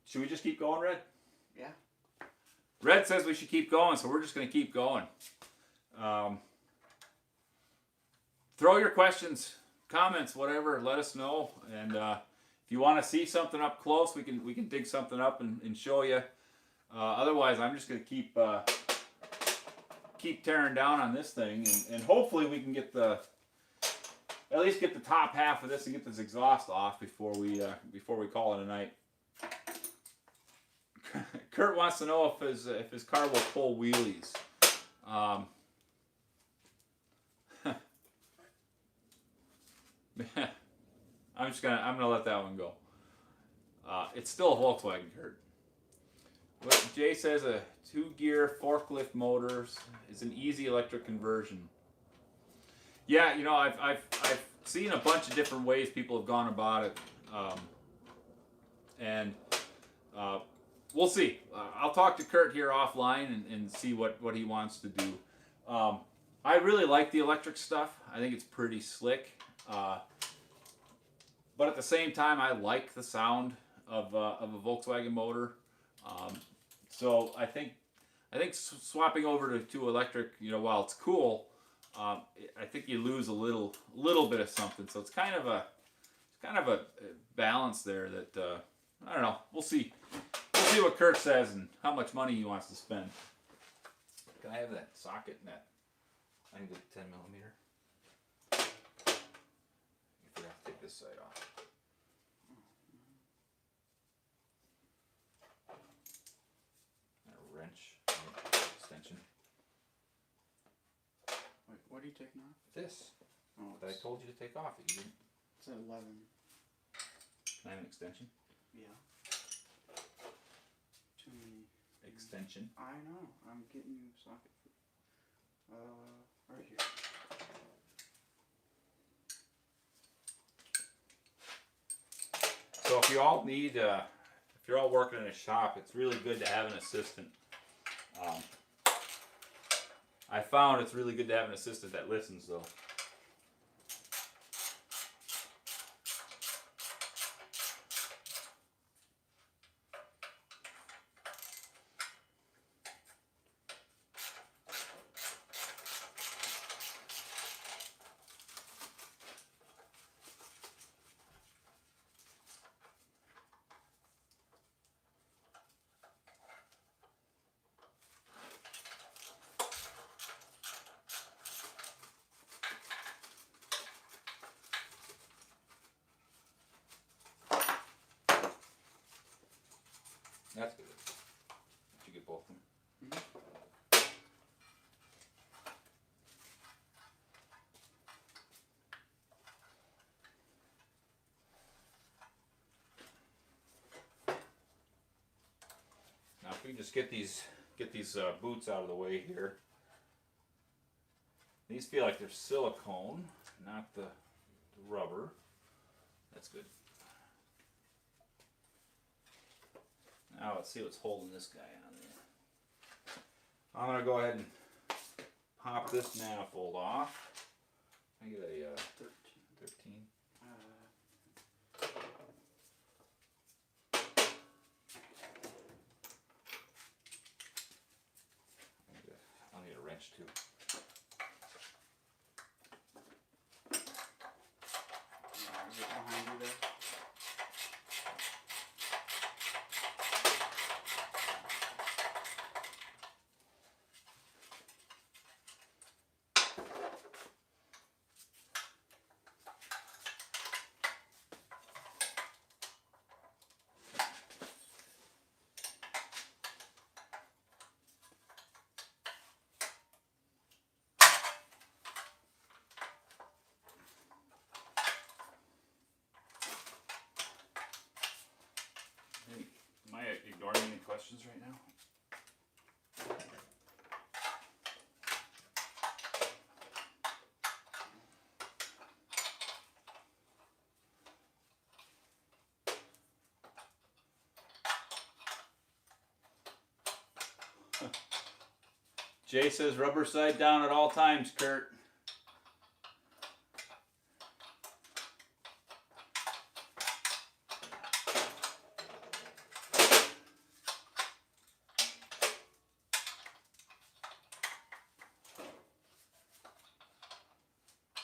Should we just keep going, Red? Yeah. Red says we should keep going, so we're just going to keep going. throw your questions, comments, whatever. Let us know. And if you want to see something up close, we can dig something up and show you. Otherwise, I'm just gonna keep tearing down on this thing, and hopefully we can get at least get the top half of this and get this exhaust off before we call it a night. Kurt wants to know if his car will pull wheelies. I'm gonna let that one go. It's still a Volkswagen, Kurt. What Jay says, a 2-gear forklift motors is an easy electric conversion. Yeah, you know, I've seen a bunch of different ways people have gone about it, and we'll see. I'll talk to Kurt here offline and see what he wants to do. I really like the electric stuff. I think it's pretty slick, but at the same time, I like the sound of a Volkswagen motor. So I think swapping over to electric, you know, while it's cool, I think you lose a little bit of something. So it's kind of a balance there that I don't know. We'll see. We'll see what Kurt says and how much money he wants to spend. Can I have that socket and that? I need the 10 millimeter. You forgot to take this side off. Wrench extension. Wait, what are you taking off? This. Oh, that I told you to take off. You didn't. It's at 11. Can I have an extension? Yeah. Too many. Extension. I know. I'm getting you a socket. Right here. So if you all need, if you're all working in a shop, it's really good to have an assistant. I found it's really good to have an assistant that listens, though. That's good. Did you get both of them? Mm-hmm. Now, if we can just get these boots out of the way here. These feel like they're silicone, not the rubber. That's good. Now let's see what's holding this guy on there. I'm going to go ahead and pop this manifold off. I get a 13. I'll need a wrench too. Get behind you there. Am I ignoring any questions right now? Jay says rubber side down at all times, Kurt.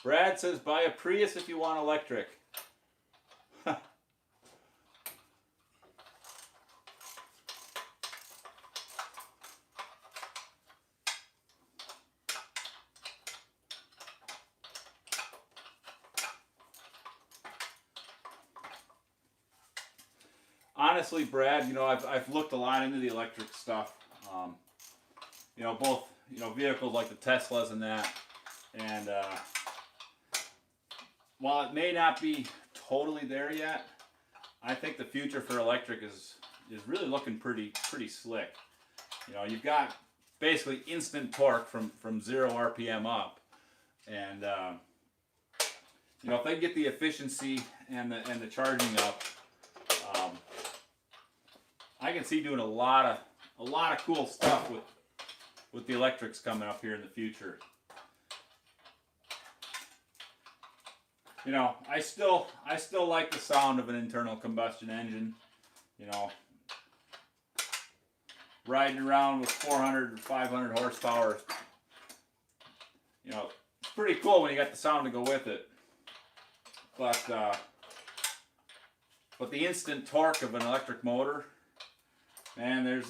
Brad says buy a Prius if you want electric. Honestly, Brad, you know, I've looked a lot into the electric stuff. You know, both, you know, vehicles like the Teslas and that. And while it may not be totally there yet, I think the future for electric is really looking pretty slick. You know, you've got basically instant torque from 0 RPM up. And you know, if they get the efficiency and the charging up, I can see doing a lot of cool stuff with the electrics coming up here in the future. You know, I still like the sound of an internal combustion engine. You know, riding around with 400 or 500 horsepower. You know, it's pretty cool when you got the sound to go with it. But the instant torque of an electric motor, man, there's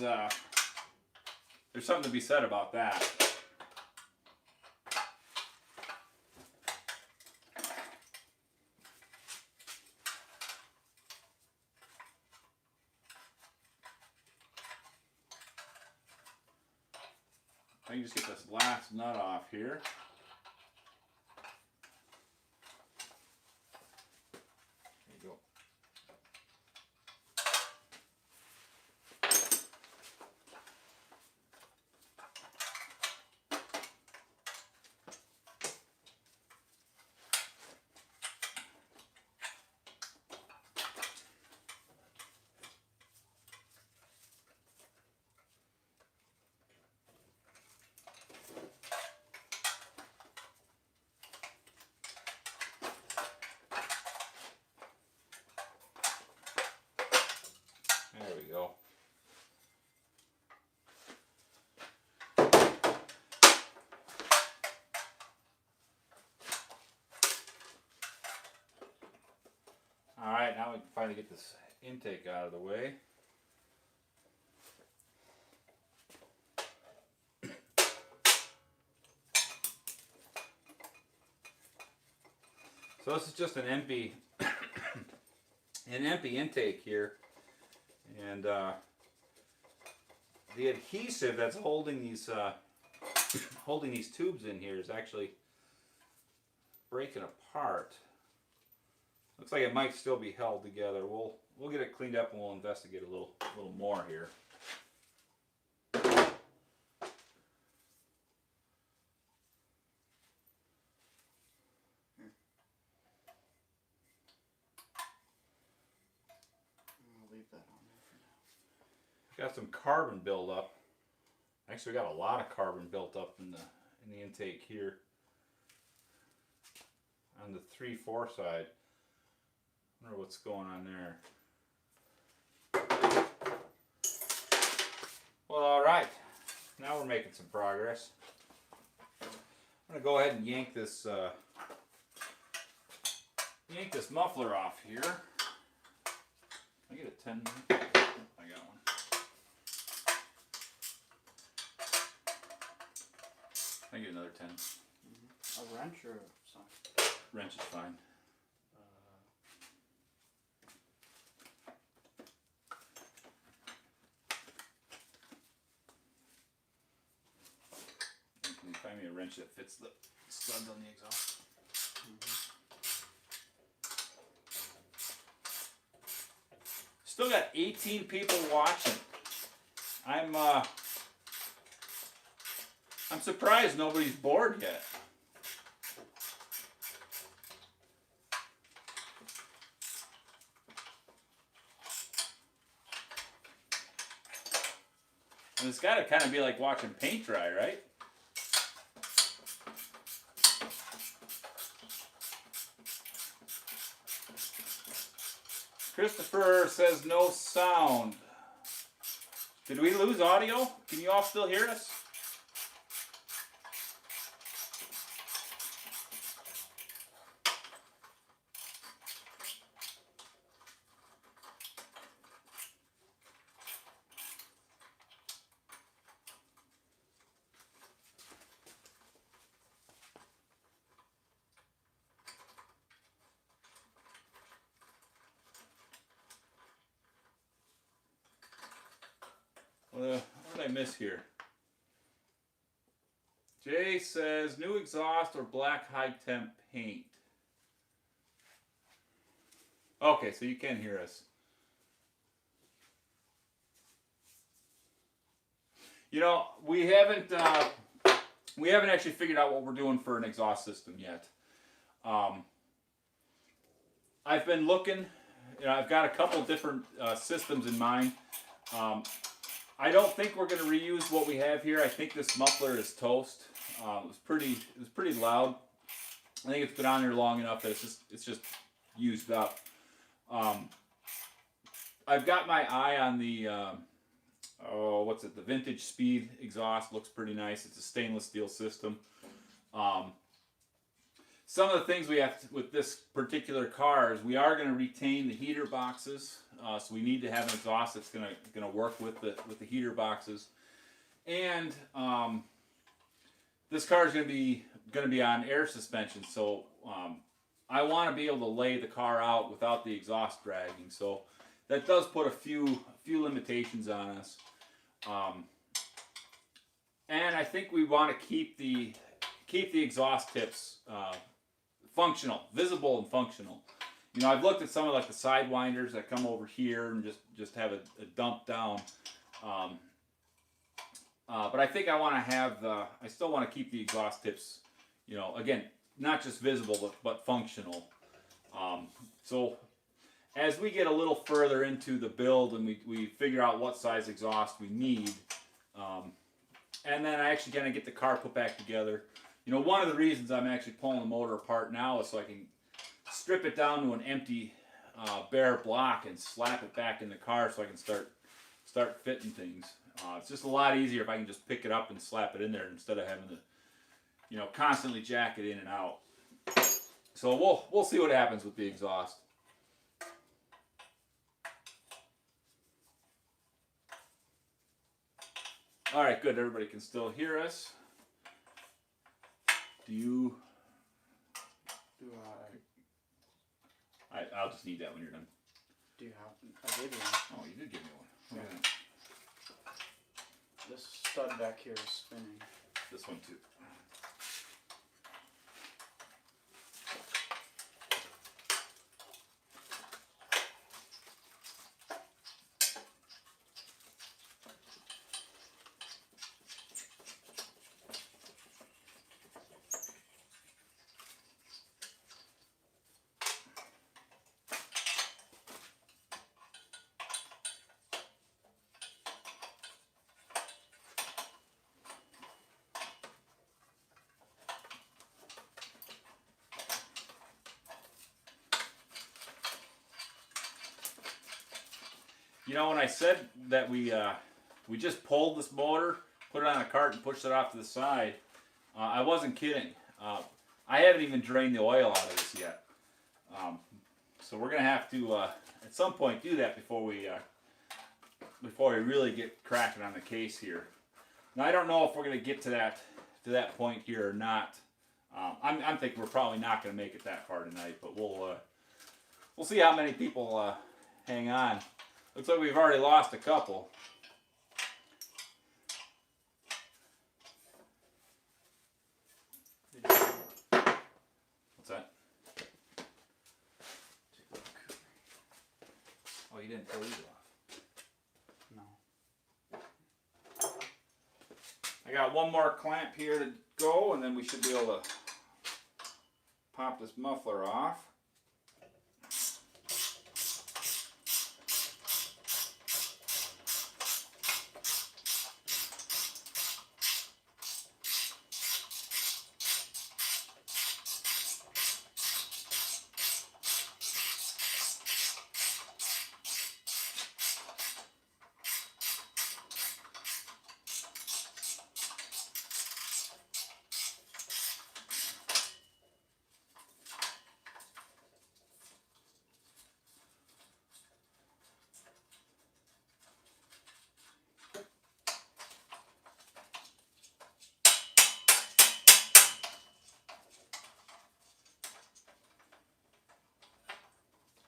something to be said about that. I can just get this last nut off here. There you go. There we go. All right, now we can finally get this intake out of the way. So this is just an empty intake here. And the adhesive that's holding these tubes in here is actually breaking apart. Looks like it might still be held together. We'll get it cleaned up and we'll investigate a little more here. Leave that on there for now. Got some carbon buildup. Actually, we got a lot of carbon built up in the intake here on the 3/4 side. I wonder what's going on there. Well, all right. Now we're making some progress. I'm gonna go ahead and yank this muffler off here. I get a 10. I got one. I get another 10. A wrench or something? Wrench is fine. Can you find me a wrench that fits the studs on the exhaust? Still got 18 people watching. I'm surprised nobody's bored yet. And it's got to kind of be like watching paint dry, right? Christopher says no sound. Did we lose audio? Can you all still hear us? What did I miss here? Jay says new exhaust or black high temp paint. Okay, so you can hear us. You know, we haven't actually figured out what we're doing for an exhaust system yet. I've been looking. You know, I've got a couple different systems in mind. I don't think we're going to reuse what we have here. I think this muffler is toast. It was pretty loud. I think it's been on there long enough that it's just used up. I've got my eye on the the Vintage Speed exhaust. Looks pretty nice. It's a stainless steel system. Some of the things we have with this particular car is we are going to retain the heater boxes, so we need to have an exhaust that's going to work with the heater boxes. And this car is going to be on air suspension, so I want to be able to lay the car out without the exhaust dragging. So that does put a few limitations on us. And I think we want to keep the exhaust tips functional, visible and functional. You know, I've looked at some of like the sidewinders that come over here and just have a dump down. But I think I want to have I still want to keep the exhaust tips, you know, again, not just visible but functional. So as we get a little further into the build and we figure out what size exhaust we need, and then I actually kind of get the car put back together. You know, one of the reasons I'm actually pulling the motor apart now is so I can strip it down to an empty bare block and slap it back in the car so I can start fitting things. It's just a lot easier if I can just pick it up and slap it in there instead of having to, you know, constantly jack it in and out. So we'll see what happens with the exhaust. All right, good. Everybody can still hear us. Do I'll just need that when you're done. Do you have? I gave you one. Oh, you did give me one. Yeah. Okay. This stud back here is spinning. This one too. You know, when I said that we just pulled this motor, put it on a cart, and pushed it off to the side, I wasn't kidding. I haven't even drained the oil out of this yet. So we're gonna have to at some point do that before we really get cracking on the case here. Now I don't know if we're gonna get to that point here or not. I'm thinking we're probably not gonna make it that far tonight, but we'll see how many people hang on. Looks like we've already lost a couple. What's that? Oh, you didn't pull these off. No. I got one more clamp here to go, and then we should be able to pop this muffler off.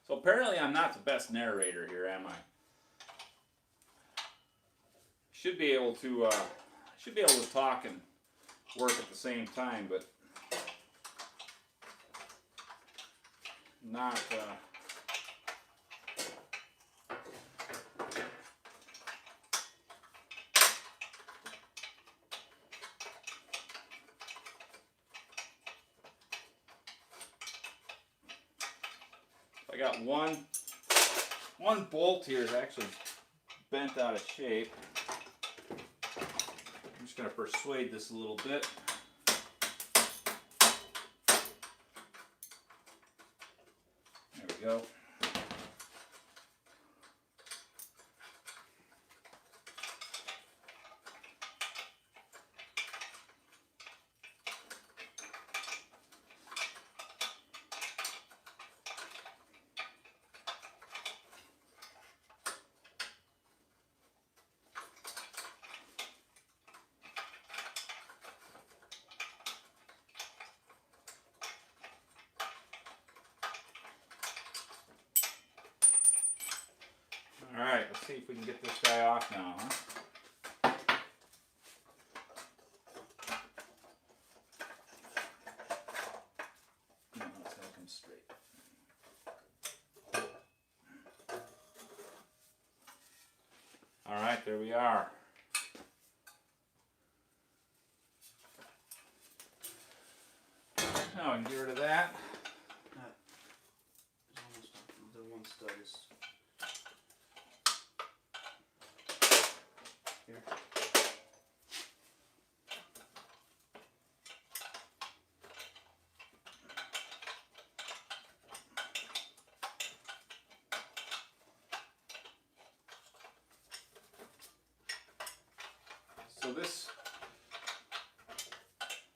So apparently I'm not the best narrator here, am I? should be able to talk and work at the same time, but not. I got one bolt here is actually bent out of shape. I'm just going to persuade this a little bit. There we go. Alright, let's see if we can get this guy off now, huh? No, let's have him straight. Alright, there we are. Now we can get rid of that. The one stud is here. So this,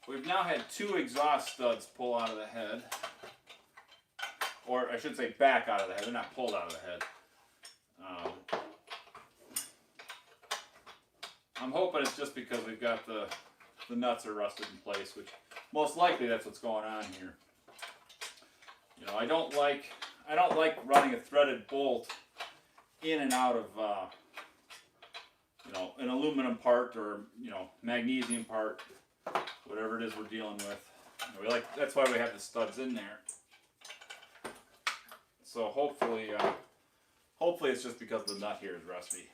we've now had 2 exhaust studs pull out of the head. Or I should say back out of the head, they're not pulled out of the head. I'm hoping it's just because we've got the nuts are rusted in place, which most likely that's what's going on here. You know, I don't like running a threaded bolt in and out of you know, an aluminum part or, you know, magnesium part, whatever it is we're dealing with. You know, that's why we have the studs in there. So hopefully it's just because the nut here is rusty.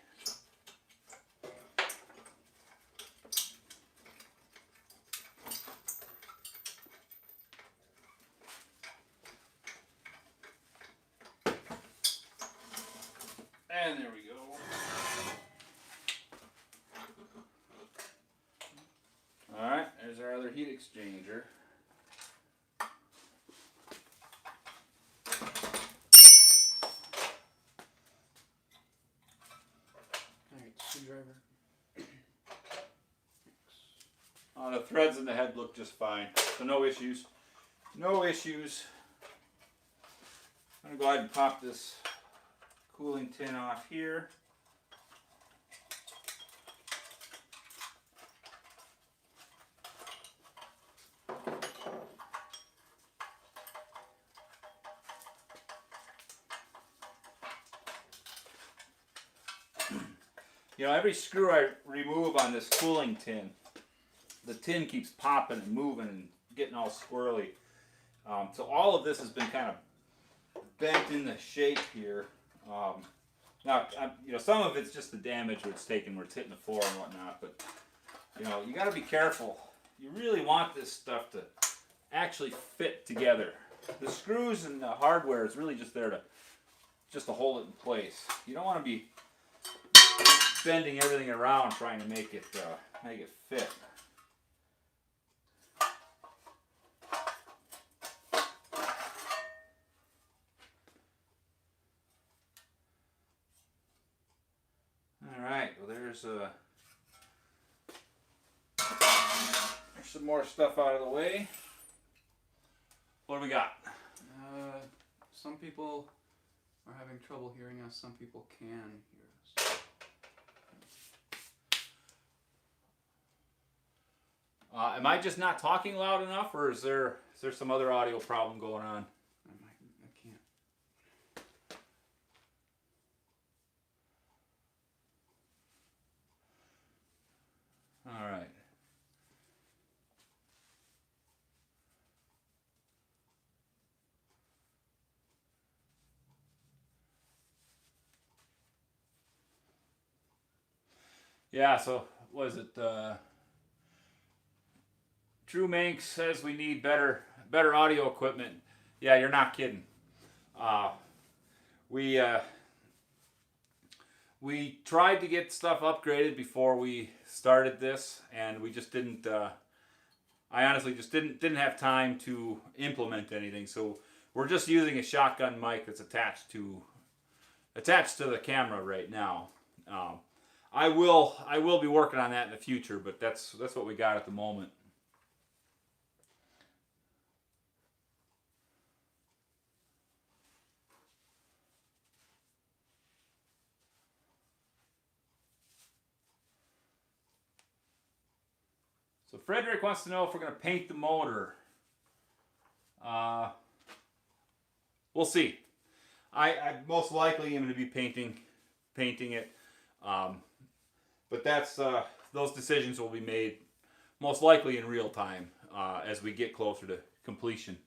And there we go. Alright, there's our other heat exchanger. Screwdriver. The threads in the head look just fine, so no issues. No issues. I'm going to go ahead and pop this cooling tin off here. You know, every screw I remove on this cooling tin, the tin keeps popping and moving and getting all squirrely. So all of this has been kind of bent in the shape here. Now, you know, some of it's just the damage where it's taken, where it's hitting the floor and whatnot. But you know, you got to be careful. You really want this stuff to actually fit together. The screws and the hardware is really just there to hold it in place. You don't want to be bending everything around trying to make it fit. All right, well there's some more stuff out of the way. What do we got? Some people are having trouble hearing us. Some people can hear us. Am I just not talking loud enough, or is there some other audio problem going on? I can't. Yeah, so what is it? True Manx says we need better audio equipment. Yeah, you're not kidding. Uh, we we tried to get stuff upgraded before we started this, and we just didn't. I honestly just didn't have time to implement anything. So we're just using a shotgun mic that's attached to the camera right now. I will be working on that in the future, but that's what we got at the moment. So Frederick wants to know if we're going to paint the motor. We'll see. I most likely am going to be painting it, but that's those decisions will be made most likely in real time as we get closer to completion.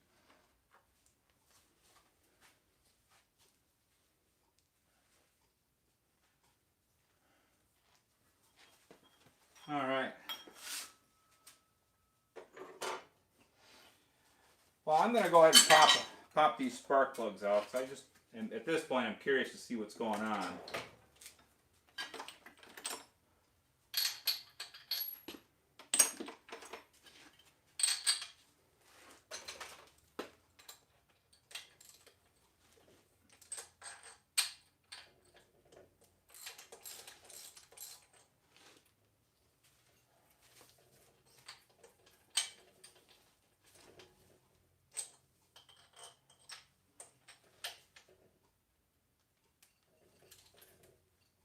All right. Well, I'm going to go ahead and pop these spark plugs out. So at this point, I'm curious to see what's going on.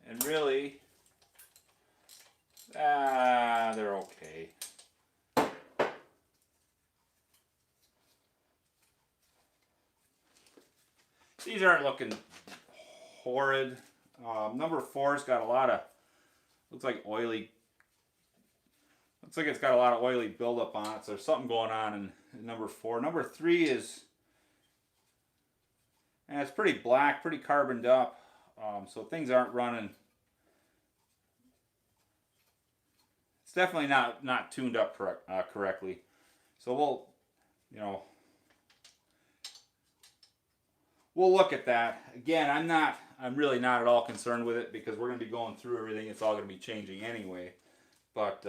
And really, they're okay. These aren't looking horrid. Number 4's got a lot of, looks like it's got a lot of oily buildup on it. So there's something going on in number 4. Number 3 is, and it's pretty black, pretty carboned up. So things aren't running. It's definitely not tuned up correctly. So we'll look at that. Again, I'm really not at all concerned with it because we're going to be going through everything. It's all going to be changing anyway. But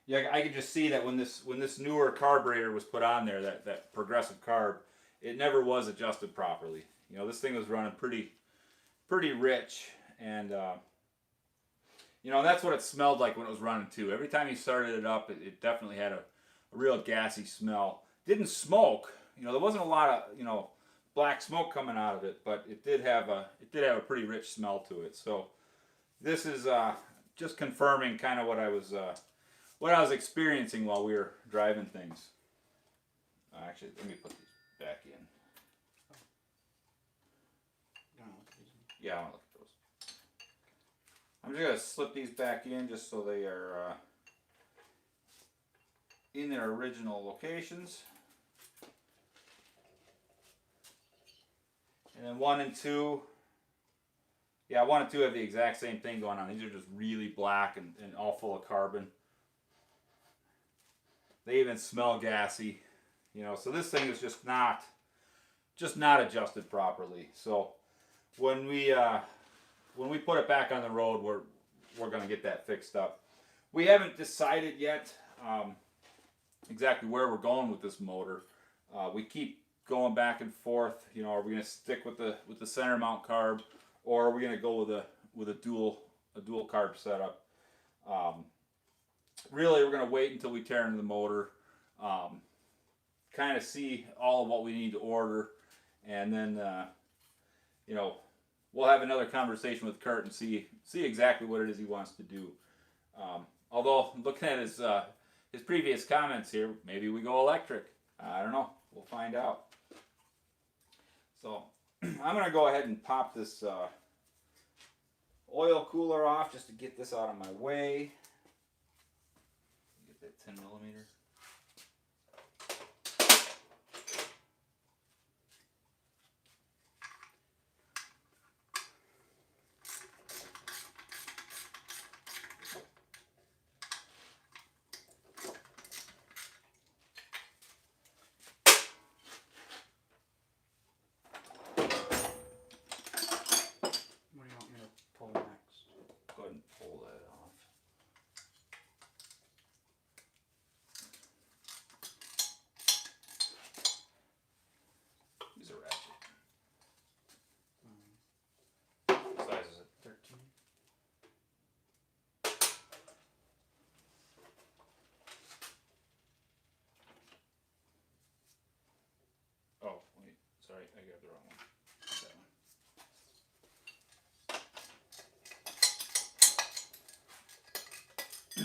yeah, I could just see that when this newer carburetor was put on there, that progressive carb, it never was adjusted properly. This thing was running pretty rich, and that's what it smelled like when it was running too. Every time you started it up, it definitely had a real gassy smell. Didn't smoke. There wasn't a lot of black smoke coming out of it, but it did have a pretty rich smell to it. So this is just confirming kind of what I was experiencing while we were driving things. Actually, let me put these back in. Yeah, I want to look at those. I'm just going to slip these back in just so they are in their original locations. And then 1 and 2. Yeah, 1 and 2 have the exact same thing going on. These are just really black and all full of carbon. They even smell gassy. So this thing is just not adjusted properly. So when we put it back on the road, we're going to get that fixed up. We haven't decided yet exactly where we're going with this motor. We keep going back and forth. Are we going to stick with the center mount carb, or are we going to go with a dual carb setup? Really, we're going to wait until we tear into the motor, kind of see all of what we need to order, and then we'll have another conversation with Kurt and see exactly what it is he wants to do. Although looking at his previous comments here, maybe we go electric. I don't know. We'll find out. So I'm going to go ahead and pop this oil cooler off just to get this out of my way. Get that 10 millimeter. I got the wrong one. That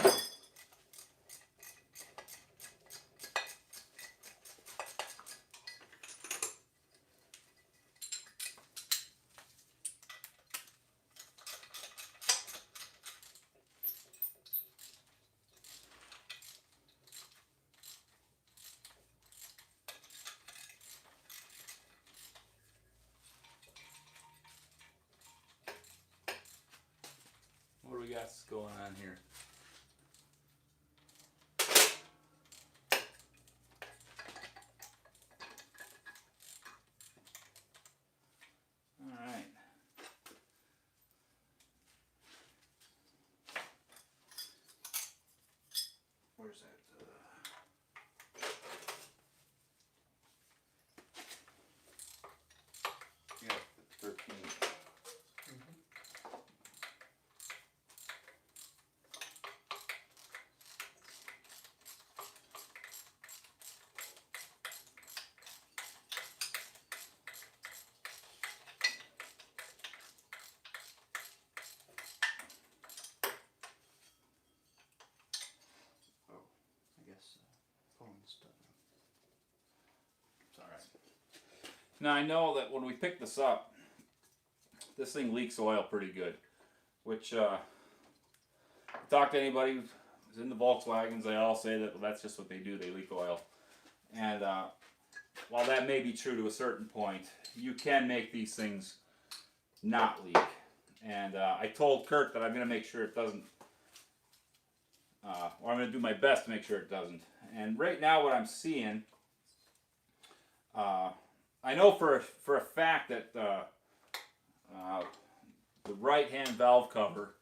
one. What do we got going on here? All right. Where's that? Yeah, 13. I guess phone's done. It's all right. Now I know that when we pick this up, this thing leaks oil pretty good, which talk to anybody who's in the Volkswagens, they all say that that's just what they do, they leak oil. And while that may be true to a certain point, you can make these things not leak. And I told Kurt that I'm going to make sure it doesn't, or I'm going to do my best to make sure it doesn't. And right now what I'm seeing, I know for a fact that the right-hand valve cover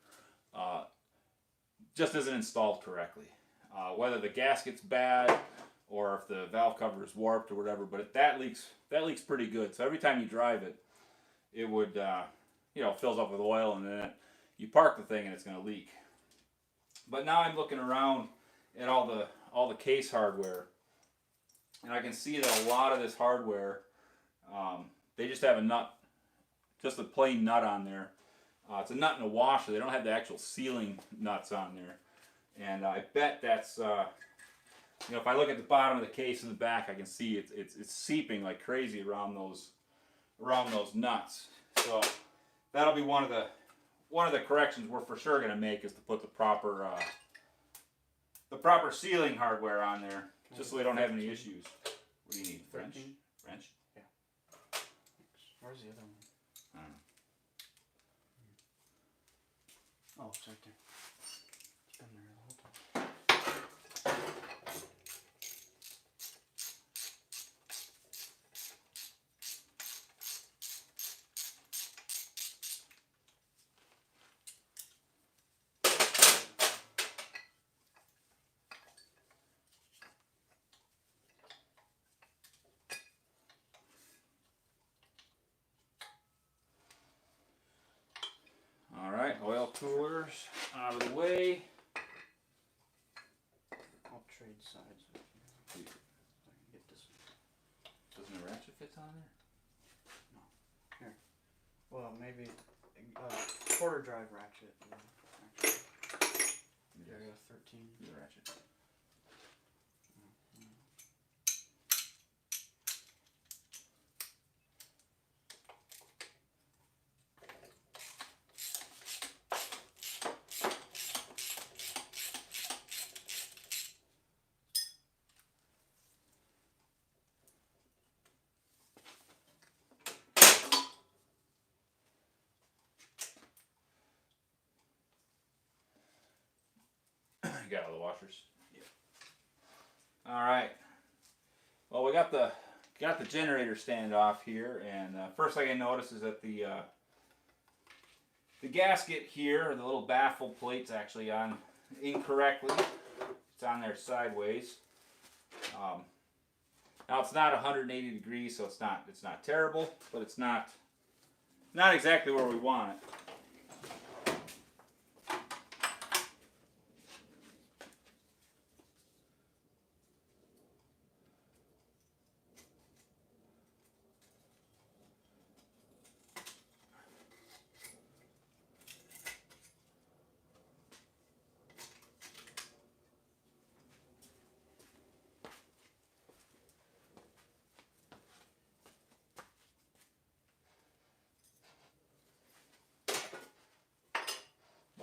just isn't installed correctly. Whether the gasket's bad or if the valve cover is warped or whatever, but that leaks pretty good. So every time you drive it, it would fills up with oil, and then you park the thing and it's going to leak. But now I'm looking around at all the case hardware, and I can see that a lot of this hardware, they just have a nut, just a plain nut on there. It's a nut and a washer. They don't have the actual sealing nuts on there. And I bet that's, if I look at the bottom of the case in the back, I can see it's seeping like crazy around those nuts. So that'll be one of the corrections we're for sure going to make, is to put the proper sealing hardware on there, just so we don't have any issues. What do you need? French? French? Yeah. Where's the other one? I don't know. Oh, it's right there. It's been there the whole time. All right, oil coolers out of the way. I'll trade sides with you. So I can get this one. Doesn't the ratchet fit on there? Well, maybe quarter drive ratchet. Actually. Yeah, I got a 13. The ratchet. You got all the washers? Yeah. All right. Well, we got the generator stand off here, and first thing I notice is that the gasket here, or the little baffle plate's actually on incorrectly. It's on there sideways. Now it's not 180 degrees, so it's not terrible, but it's not exactly where we want it.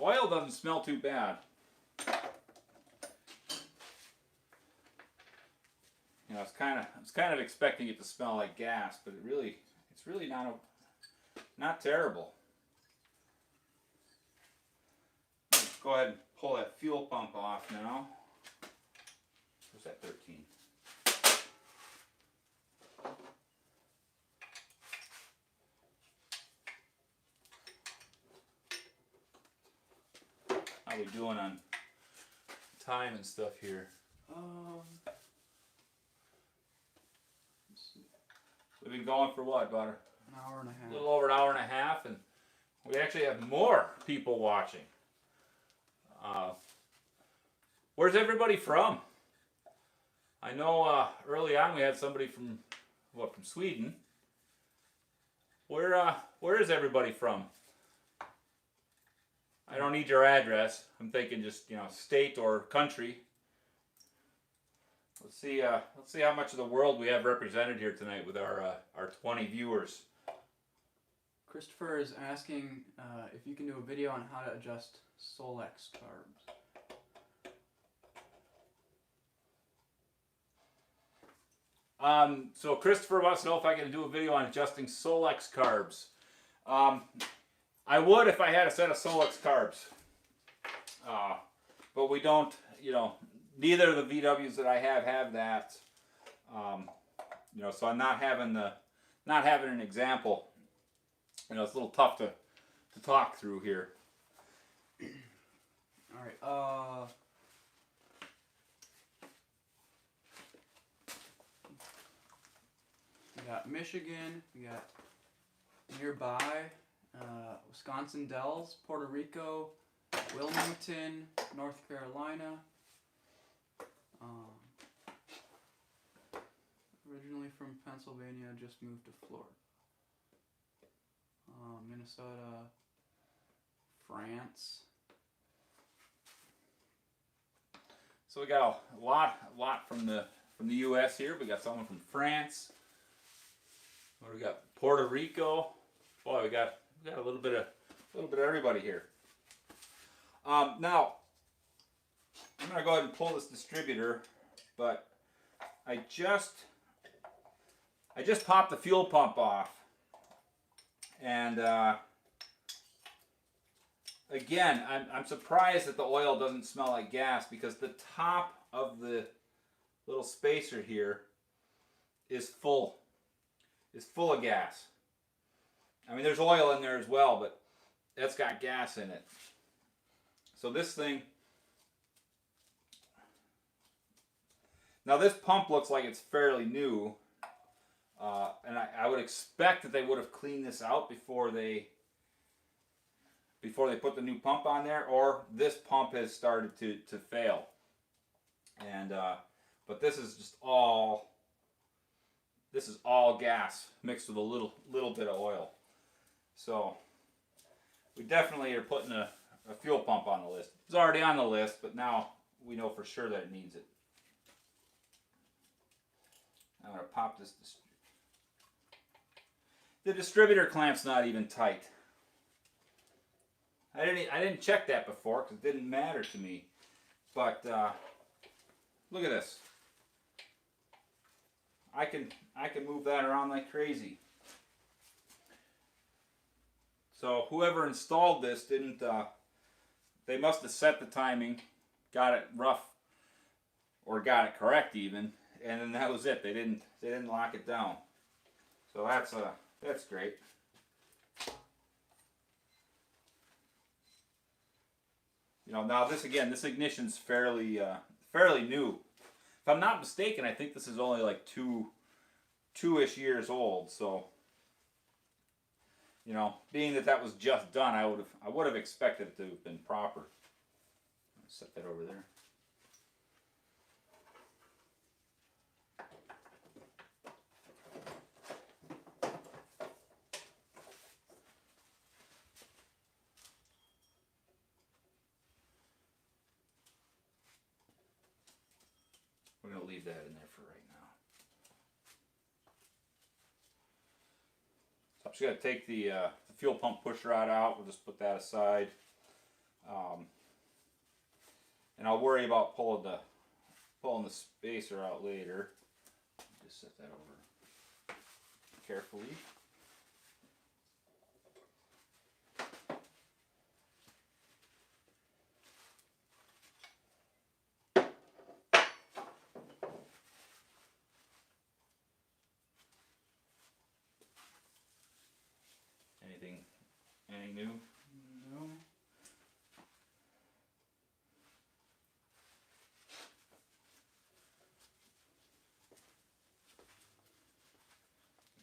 oil doesn't smell too bad. You know, I was kind of expecting it to smell like gas, but it's really not terrible. Let's go ahead and pull that fuel pump off now. Where's that 13? How we doing on time and stuff here? We've been going for what, about an hour and a half. A little over an hour and a half, and we actually have more people watching. Where's everybody from? I know early on we had somebody from Sweden. Where is everybody from? I don't need your address. I'm thinking just, you know, state or country. Let's see how much of the world we have represented here tonight with our 20 viewers. Christopher is asking if you can do a video on how to adjust Solex carbs. So Christopher wants to know if I can do a video on adjusting Solex carbs. I would if I had a set of Solex carbs, but we don't. You know, neither of the VWs that I have that. You know, so I'm not having an example. You know, it's a little tough to talk through here. All right. We got Michigan. We got nearby. Wisconsin Dells, Puerto Rico, Wilmington, North Carolina. Originally from Pennsylvania, just moved to Florida. Minnesota, France. So we got a lot from the U.S. here. We got someone from France. What do we got? Puerto Rico. Boy, we got a little bit of everybody here. Now, I'm gonna go ahead and pull this distributor, but I just popped the fuel pump off, and again, I'm surprised that the oil doesn't smell like gas, because the top of the little spacer here is full of gas. I mean, there's oil in there as well, but that's got gas in it. So this thing, now this pump looks like it's fairly new, and I would expect that they would have cleaned this out before they put the new pump on there, or this pump has started to fail. And but this is just all gas mixed with a little bit of oil. So we definitely are putting a fuel pump on the list. It's already on the list, but now we know for sure that it needs it. I'm going to pop this. The distributor clamp's not even tight. I didn't check that before because it didn't matter to me. But look at this. I can move that around like crazy. So whoever installed this didn't. They must have set the timing, got it rough, or got it correct even, and then that was it. They didn't lock it down. So that's great. You know, now this ignition's fairly new. If I'm not mistaken, I think this is only like two-ish years old. So, you know, being that was just done, I would have expected it to have been proper. Set that over there. We're going to leave that in there for right now. So I'm just going to take the fuel pump push rod out. We'll just put that aside. And I'll worry about pulling the spacer out later. Just set that over carefully. Anything new? No.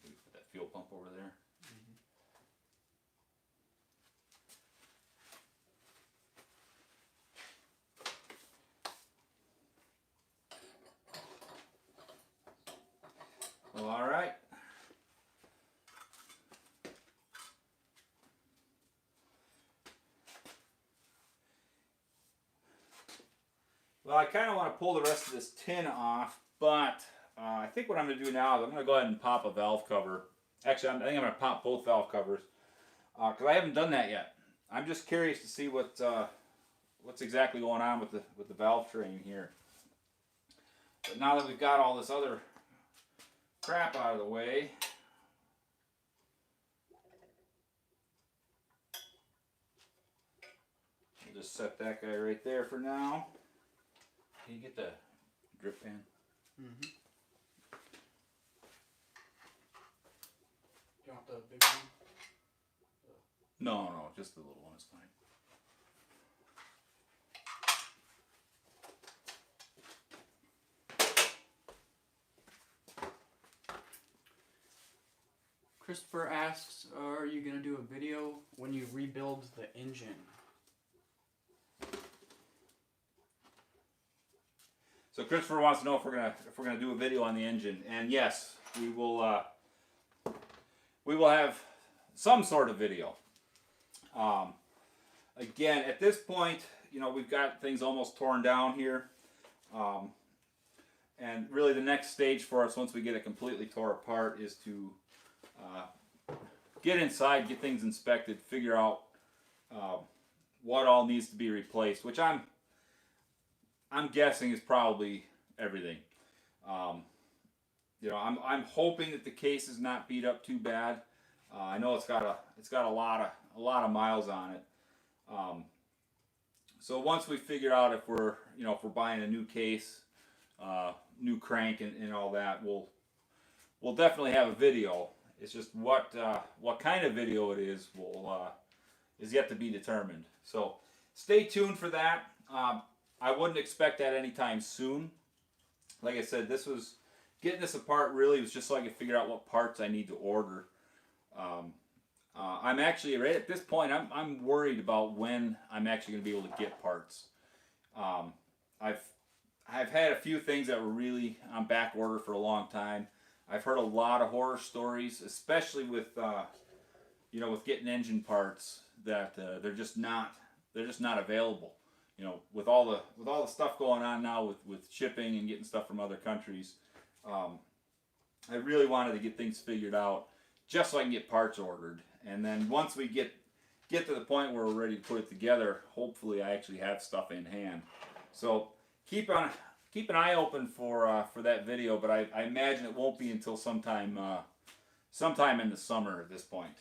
Put that fuel pump over there. Well, all right. Well, I kind of want to pull the rest of this tin off, but I think what I'm going to do now is I'm going to go ahead and pop a valve cover. Actually, I think I'm going to pop both valve covers because I haven't done that yet. I'm just curious to see what's exactly going on with the valve train here. But now that we've got all this other crap out of the way, we'll just set that guy right there for now. Can you get the drip pan? Mm-hmm. Do you want the big one? No, just the little one is fine. Christopher asks, are you going to do a video when you rebuild the engine? So Christopher wants to know if we're gonna do a video on the engine, and yes, we will. We will have some sort of video. Again, at this point, we've got things almost torn down here, and really the next stage for us once we get it completely tore apart is to get inside, get things inspected, figure out what all needs to be replaced, which I'm guessing is probably everything. I'm hoping that the case is not beat up too bad. I know it's got a lot of miles on it. So once we figure out if we're buying a new case, new crank and all that, we'll definitely have a video. It's just what kind of video it is is yet to be determined. So stay tuned for that. I wouldn't expect that anytime soon. Like I said, getting this apart really was just so I could figure out what parts I need to order. I'm actually right at this point. I'm worried about when I'm actually going to be able to get parts. I've had a few things that were really on back order for a long time. I've heard a lot of horror stories, especially with with getting engine parts that they're just not available. With all the stuff going on now with shipping and getting stuff from other countries, I really wanted to get things figured out just so I can get parts ordered. And then once we get to the point where we're ready to put it together, hopefully I actually have stuff in hand. So keep an eye open for that video, but I imagine it won't be until sometime in the summer at this point.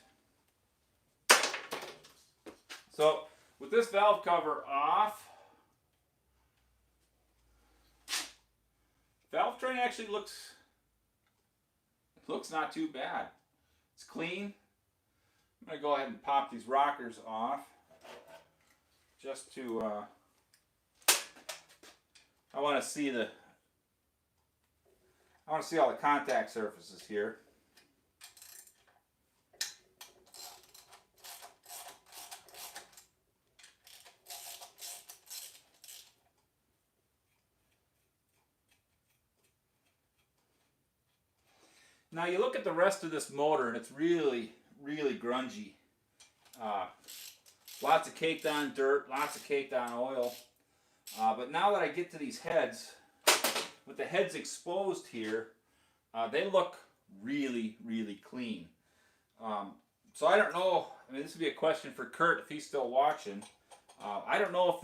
So with this valve cover off, valve train actually looks not too bad. It's clean. I'm going to go ahead and pop these rockers off just to I want to see all the contact surfaces here. Now you look at the rest of this motor and it's really, really grungy. Lots of caked on dirt, lots of caked on oil. But now that I get to these heads, with the heads exposed here, they look really, really clean. So I don't know, this would be a question for Kurt if he's still watching. I don't know if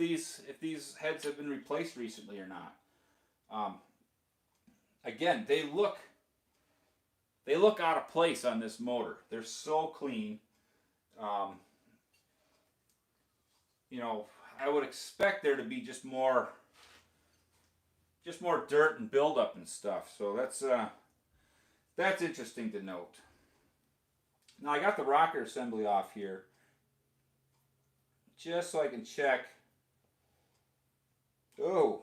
these heads have been replaced recently or not. Again, they look out of place on this motor. They're so clean. You know, I would expect there to be just more dirt and buildup and stuff. So that's interesting to note. Now I got the rocker assembly off here, just so I can check. Oh.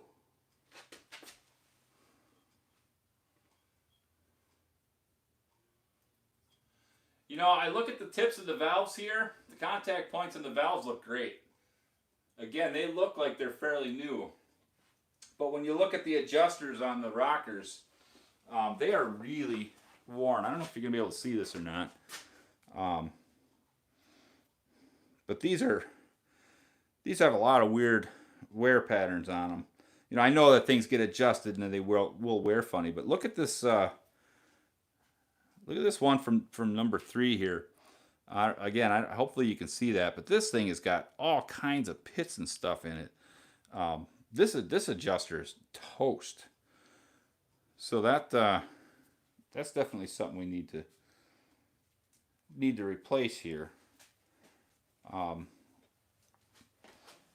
You know, I look at the tips of the valves here. The contact points on the valves look great. Again, they look like they're fairly new. But when you look at the adjusters on the rockers, they are really worn. I don't know if you're going to be able to see this or not. But these have a lot of weird wear patterns on them. You know, I know that things get adjusted and they will wear funny, but look at this one from number 3 here. Again, hopefully you can see that, but this thing has got all kinds of pits and stuff in it. This adjuster is toast. So that's definitely something we need to replace here.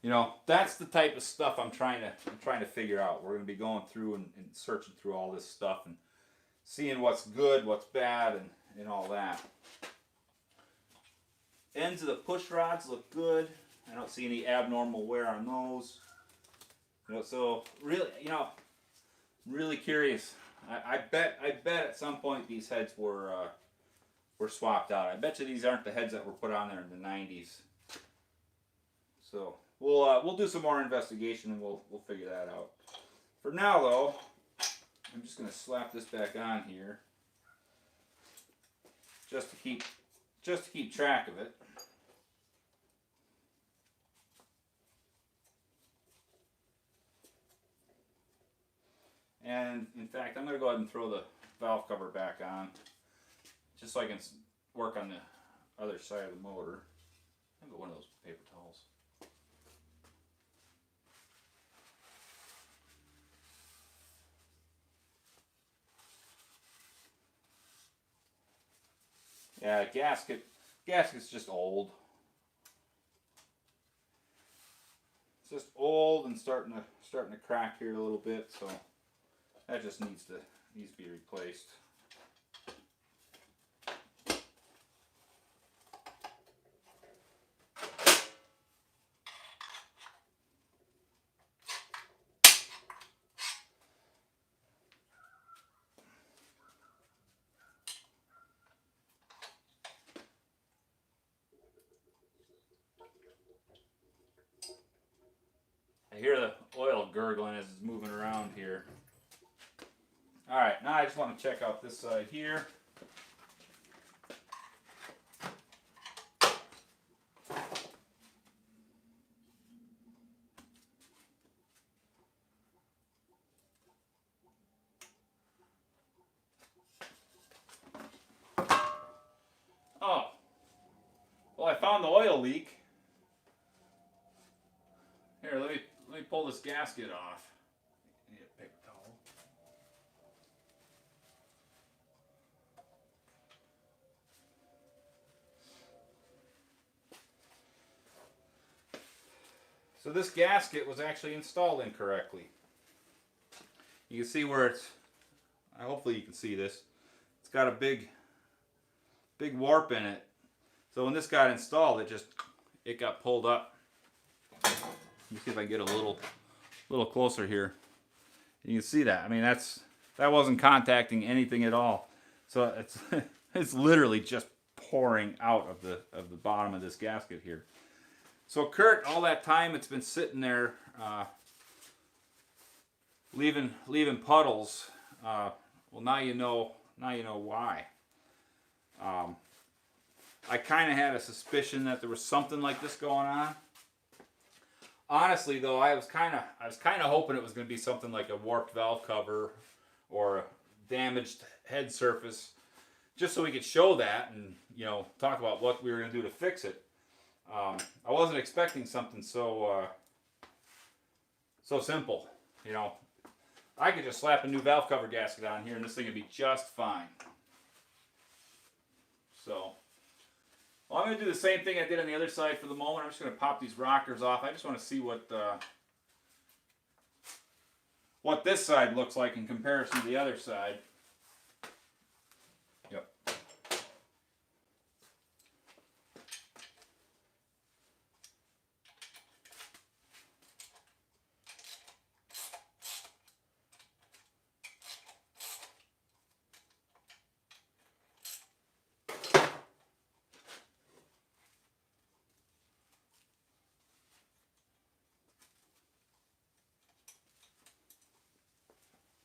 You know, that's the type of stuff I'm trying to figure out. We're going to be going through and searching through all this stuff and seeing what's good, what's bad, and all that. Ends of the push rods look good. I don't see any abnormal wear on those. You know, so really, you know, I'm really curious. I bet at some point these heads were swapped out. I bet you these aren't the heads that were put on there in the 90s. So we'll do some more investigation and we'll figure that out. For now though, I'm just going to slap this back on here just to keep track of it. And in fact, I'm going to go ahead and throw the valve cover back on just so I can work on the other side of the motor. I've got one of those paper towels. Yeah, gasket's just old. It's just old and starting to crack here a little bit, so that just needs to be replaced. I hear the oil gurgling as it's moving around here. Alright, now I just want to check out this side here. Oh, well, I found the oil leak. Here, let me pull this gasket off. I need a paper towel. So this gasket was actually installed incorrectly. You can see where it's, hopefully you can see this. It's got a big warp in it. So when this got installed, it got pulled up. Let me see if I can get a little closer here. You can see that. I mean, that wasn't contacting anything at all. So it's literally just pouring out of the bottom of this gasket here. So Kurt, all that time it's been sitting there, leaving puddles. Well, now you know why. I kind of had a suspicion that there was something like this going on. Honestly, though, I was kind of hoping it was going to be something like a warped valve cover or a damaged head surface, just so we could show that and talk about what we were going to do to fix it. I wasn't expecting something so simple. You know, I could just slap a new valve cover gasket on here and this thing would be just fine. So, well, I'm going to do the same thing I did on the other side for the moment. I'm just going to pop these rockers off. I just want to see what this side looks like in comparison to the other side. Yep.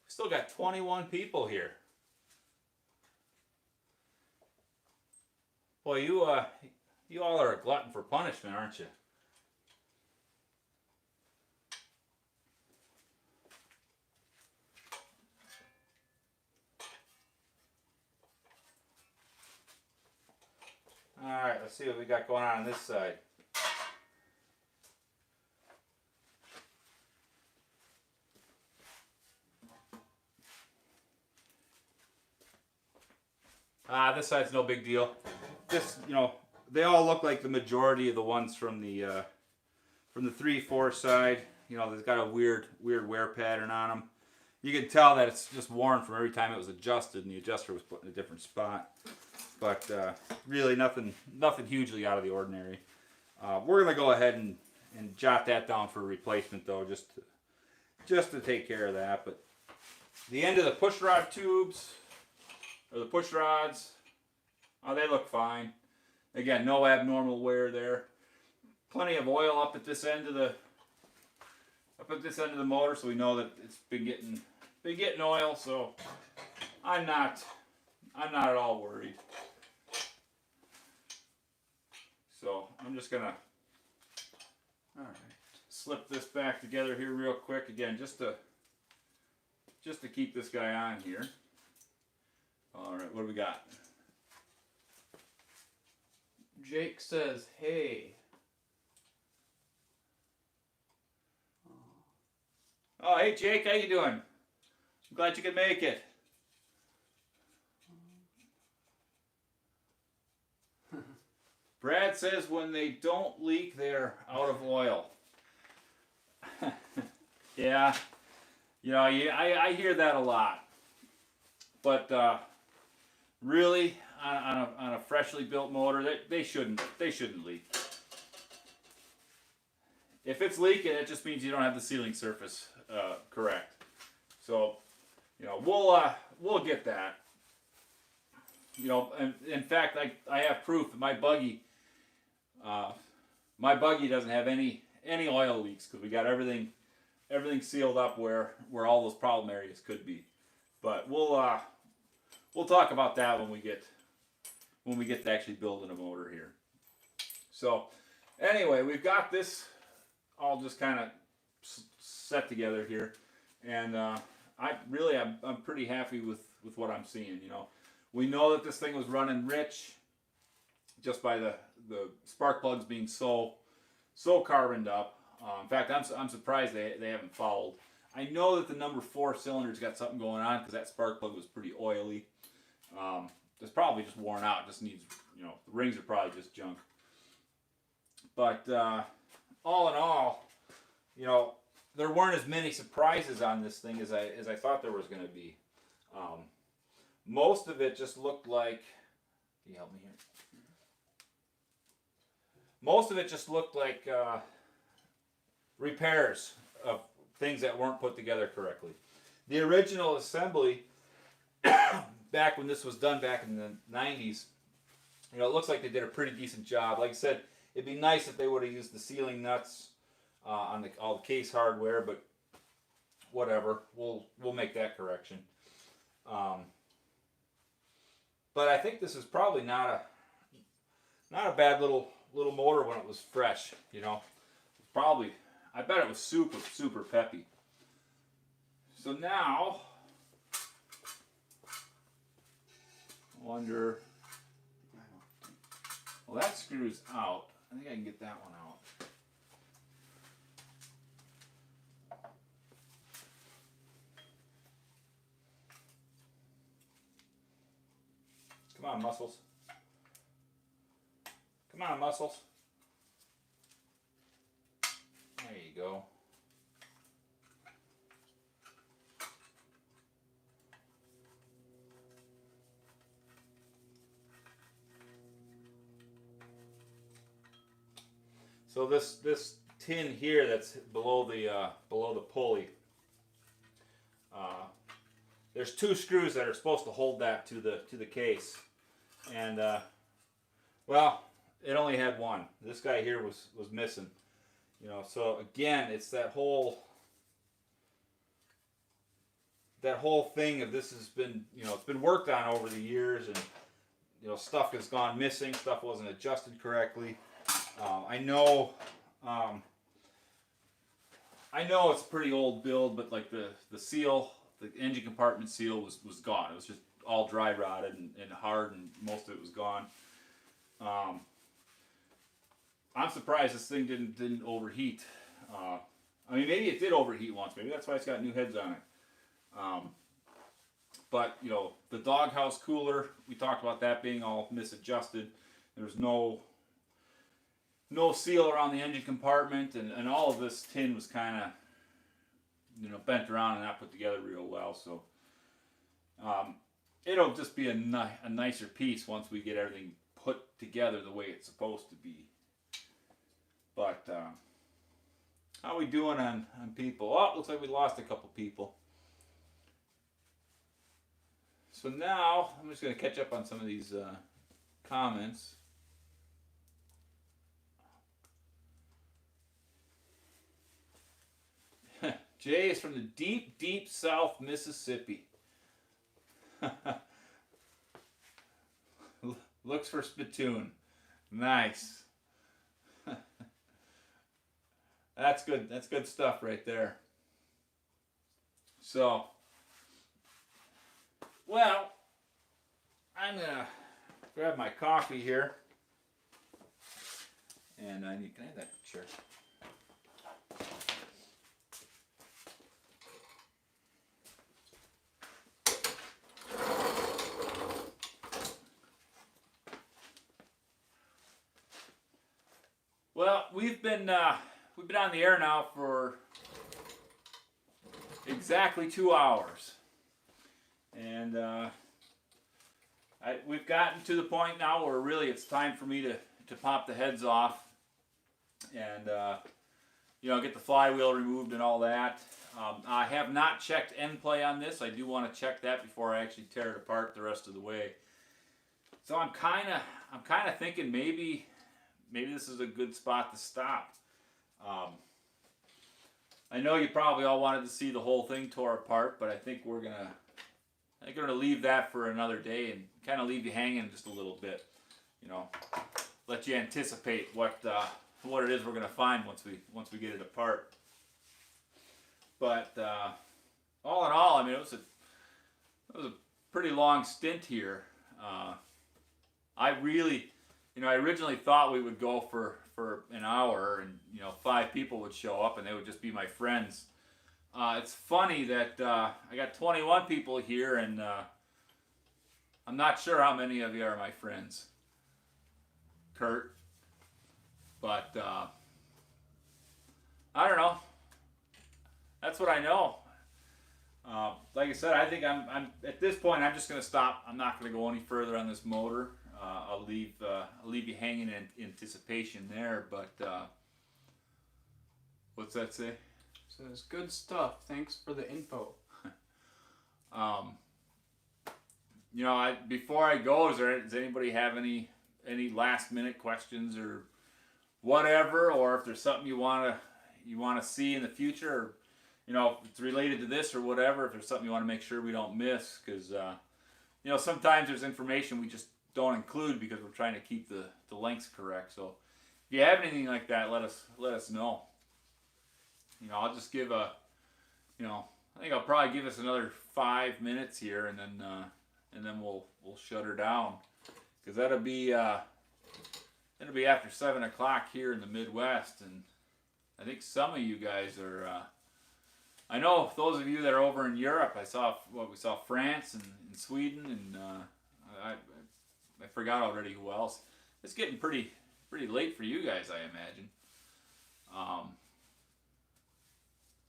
Still got 21 people here. Boy, you all are a glutton for punishment, aren't you? All right, let's see what we got going on this side. This side's no big deal. Just, you know, they all look like the majority of the ones from the 3-4 side. You know, they've got a weird wear pattern on them. You can tell that it's just worn from every time it was adjusted, and the adjuster was put in a different spot. But really nothing hugely out of the ordinary. We're gonna go ahead and jot that down for a replacement though, just to take care of that. But the end of the push rod tubes, or the push rods, oh, they look fine. Again, no abnormal wear there. Plenty of oil up at this end of the motor, so we know that it's been getting oil. So I'm not at all worried. So I'm just gonna slip this back together here real quick again, just to keep this guy on here. All right, what do we got? Jake says, hey. Oh, hey Jake, how you doing? I'm glad you could make it. Brad says when they don't leak, they're out of oil. Yeah, you know, I hear that a lot. But really, on a freshly built motor, they shouldn't leak. If it's leaking, it just means you don't have the sealing surface correct. So, you know, we'll get that. You know, and in fact, I have proof that my buggy doesn't have any oil leaks because we got everything sealed up where all those problem areas could be. But we'll talk about that when we get to actually building a motor here. So anyway, we've got this all just kind of set together here, and I'm pretty happy with what I'm seeing. You know, we know that this thing was running rich just by the spark plugs being so carboned up. In fact, I'm surprised they haven't fouled. I know that the number 4 cylinder's got something going on because that spark plug was pretty oily. It's probably just worn out. It just needs, you know, the rings are probably just junk. But all in all, you know, there weren't as many surprises on this thing as I thought there was going to be. Most of it just looked like. Can you help me here? Most of it just looked like repairs of things that weren't put together correctly. The original assembly, back when this was done back in the 90s, you know, it looks like they did a pretty decent job. Like I said, it'd be nice if they would have used the sealing nuts on all the case hardware, but whatever, we'll make that correction. But I think this is probably not a bad little motor when it was fresh. You know, probably, I bet it was super peppy. So now, I wonder. Well, that screws out. I think I can get that one out. Come on, muscles. Come on, muscles. There you go. So this tin here that's below the pulley, there's two screws that are supposed to hold that to the case, and well, it only had one. This guy here was missing, you know. So again, it's that whole thing of this has been, you know, it's been worked on over the years, and you know, stuff has gone missing, stuff wasn't adjusted correctly. I know it's a pretty old build, but like the seal, the engine compartment seal was gone. It was just all dry rotted and hard, and most of it was gone. I'm surprised this thing didn't overheat. I mean, maybe it did overheat once. Maybe that's why it's got new heads on it. But you know, the doghouse cooler, we talked about that being all misadjusted. There's no seal around the engine compartment, and all of this tin was kind of, you know, bent around and not put together real well. So it'll just be a nicer piece once we get everything put together the way it's supposed to be. But how are we doing on people? Oh, looks like we lost a couple people. So now I'm just going to catch up on some of these comments. Jay is from the deep, deep South Mississippi. Looks for spittoon. Nice. That's good. That's good stuff right there. So, well, I'm gonna grab my coffee here, and can I have that chair? Well, we've been on the air now for exactly 2 hours, and we've gotten to the point now where really it's time for me to pop the heads off and you know, get the flywheel removed and all that. I have not checked end play on this. I do want to check that before I actually tear it apart the rest of the way. So I'm kind of thinking maybe this is a good spot to stop. I know you probably all wanted to see the whole thing tore apart, but I think we're gonna leave that for another day and kind of leave you hanging just a little bit. You know, let you anticipate what it is we're gonna find once we get it apart. But all in all, I mean, it was a pretty long stint here. I originally thought we would go for an hour, and you know, 5 people would show up and they would just be my friends. It's funny that I got 21 people here, and I'm not sure how many of you are my friends, Kurt, but I don't know. That's what I know. Like I said, I think I'm at this point. I'm just going to stop. I'm not going to go any further on this motor. I'll leave you hanging in anticipation there. But what's that say? Says good stuff. Thanks for the info. You know, before I go, does anybody have any last minute questions or whatever, or if there's something you want to see in the future, or you know, if it's related to this or whatever, if there's something you want to make sure we don't miss, because you know, sometimes there's information we just don't include because we're trying to keep the lengths correct. So if you have anything like that, let us know. You know, I'll just give I think I'll probably give us another 5 minutes here, and then we'll shut her down, because that'll it'll be after 7 o'clock here in the Midwest, and I think some of you guys are. I know those of you that are over in Europe. We saw France and Sweden, and I forgot already who else. It's getting pretty late for you guys, I imagine.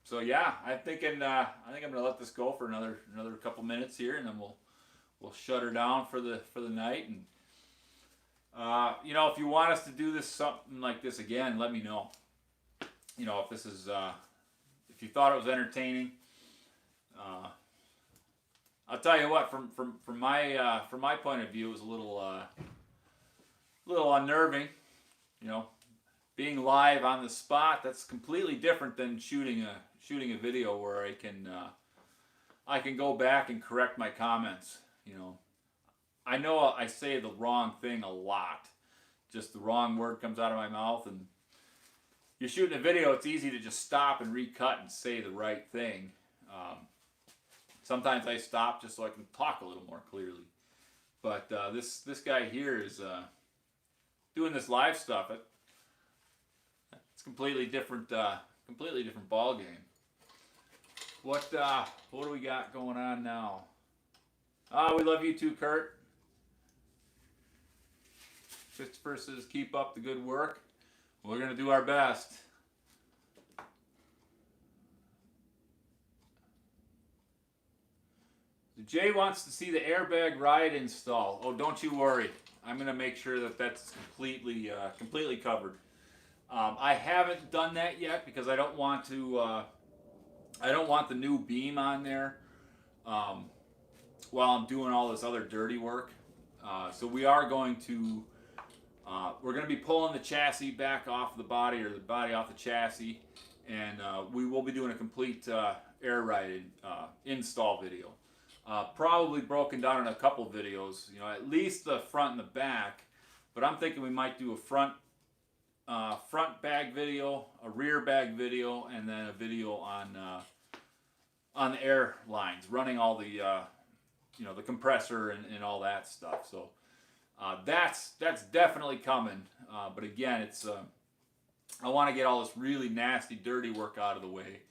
So yeah, I think I'm gonna let this go for another couple minutes here, and then we'll shut her down for the night. And if you want us to do something like this again, let me know. If this is if you thought it was entertaining. I'll tell you what, from my point of view, it was a little unnerving. Being live on the spot, that's completely different than shooting a video where I can go back and correct my comments. I know I say the wrong thing a lot. Just the wrong word comes out of my mouth, and you're shooting a video, it's easy to just stop and recut and say the right thing. Sometimes I stop just so I can talk a little more clearly. But this guy here is doing this live stuff. It's completely different ball game. What do we got going on now? We love you too, Kurt. Christopher says, keep up the good work. We're going to do our best. Jay wants to see the airbag ride install. Oh, don't you worry. I'm going to make sure that's completely covered. I haven't done that yet because I don't want the new beam on there while I'm doing all this other dirty work. So we are going to we're going to be pulling the chassis back off the body, or the body off the chassis, and we will be doing a complete air ride install video. Probably broken down in a couple videos, at least the front and the back, but I'm thinking we might do a front bag video, a rear bag video, and then a video on the air lines, running all the the compressor and all that stuff. So that's definitely coming. But again, it's I want to get all this really nasty, dirty work out of the way,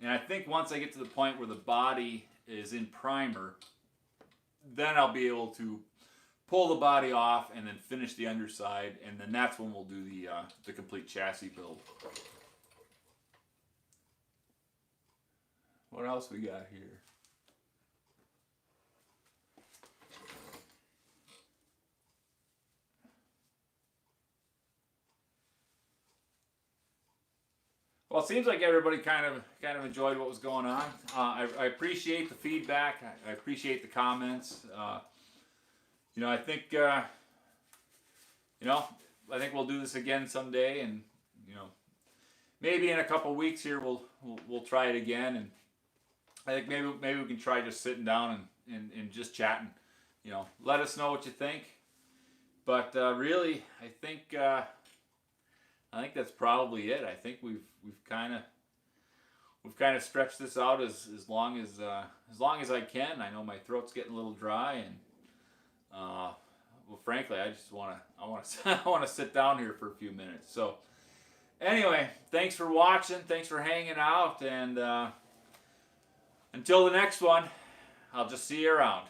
and I think once I get to the point where the body is in primer, then I'll be able to pull the body off and then finish the underside, and then that's when we'll do the complete chassis build. What else we got here? Well, it seems like everybody kind of enjoyed what was going on. I appreciate the feedback. I appreciate the comments. I think I think we'll do this again someday, and maybe in a couple weeks here we'll try it again, and I think maybe we can try just sitting down and just chatting. Let us know what you think. But really, I think that's probably it. I think we've kind of stretched this out as long as I can. I know my throat's getting a little dry, and well, frankly, I want to sit down here for a few minutes. So anyway, thanks for watching. Thanks for hanging out, and until the next one, I'll just see you around.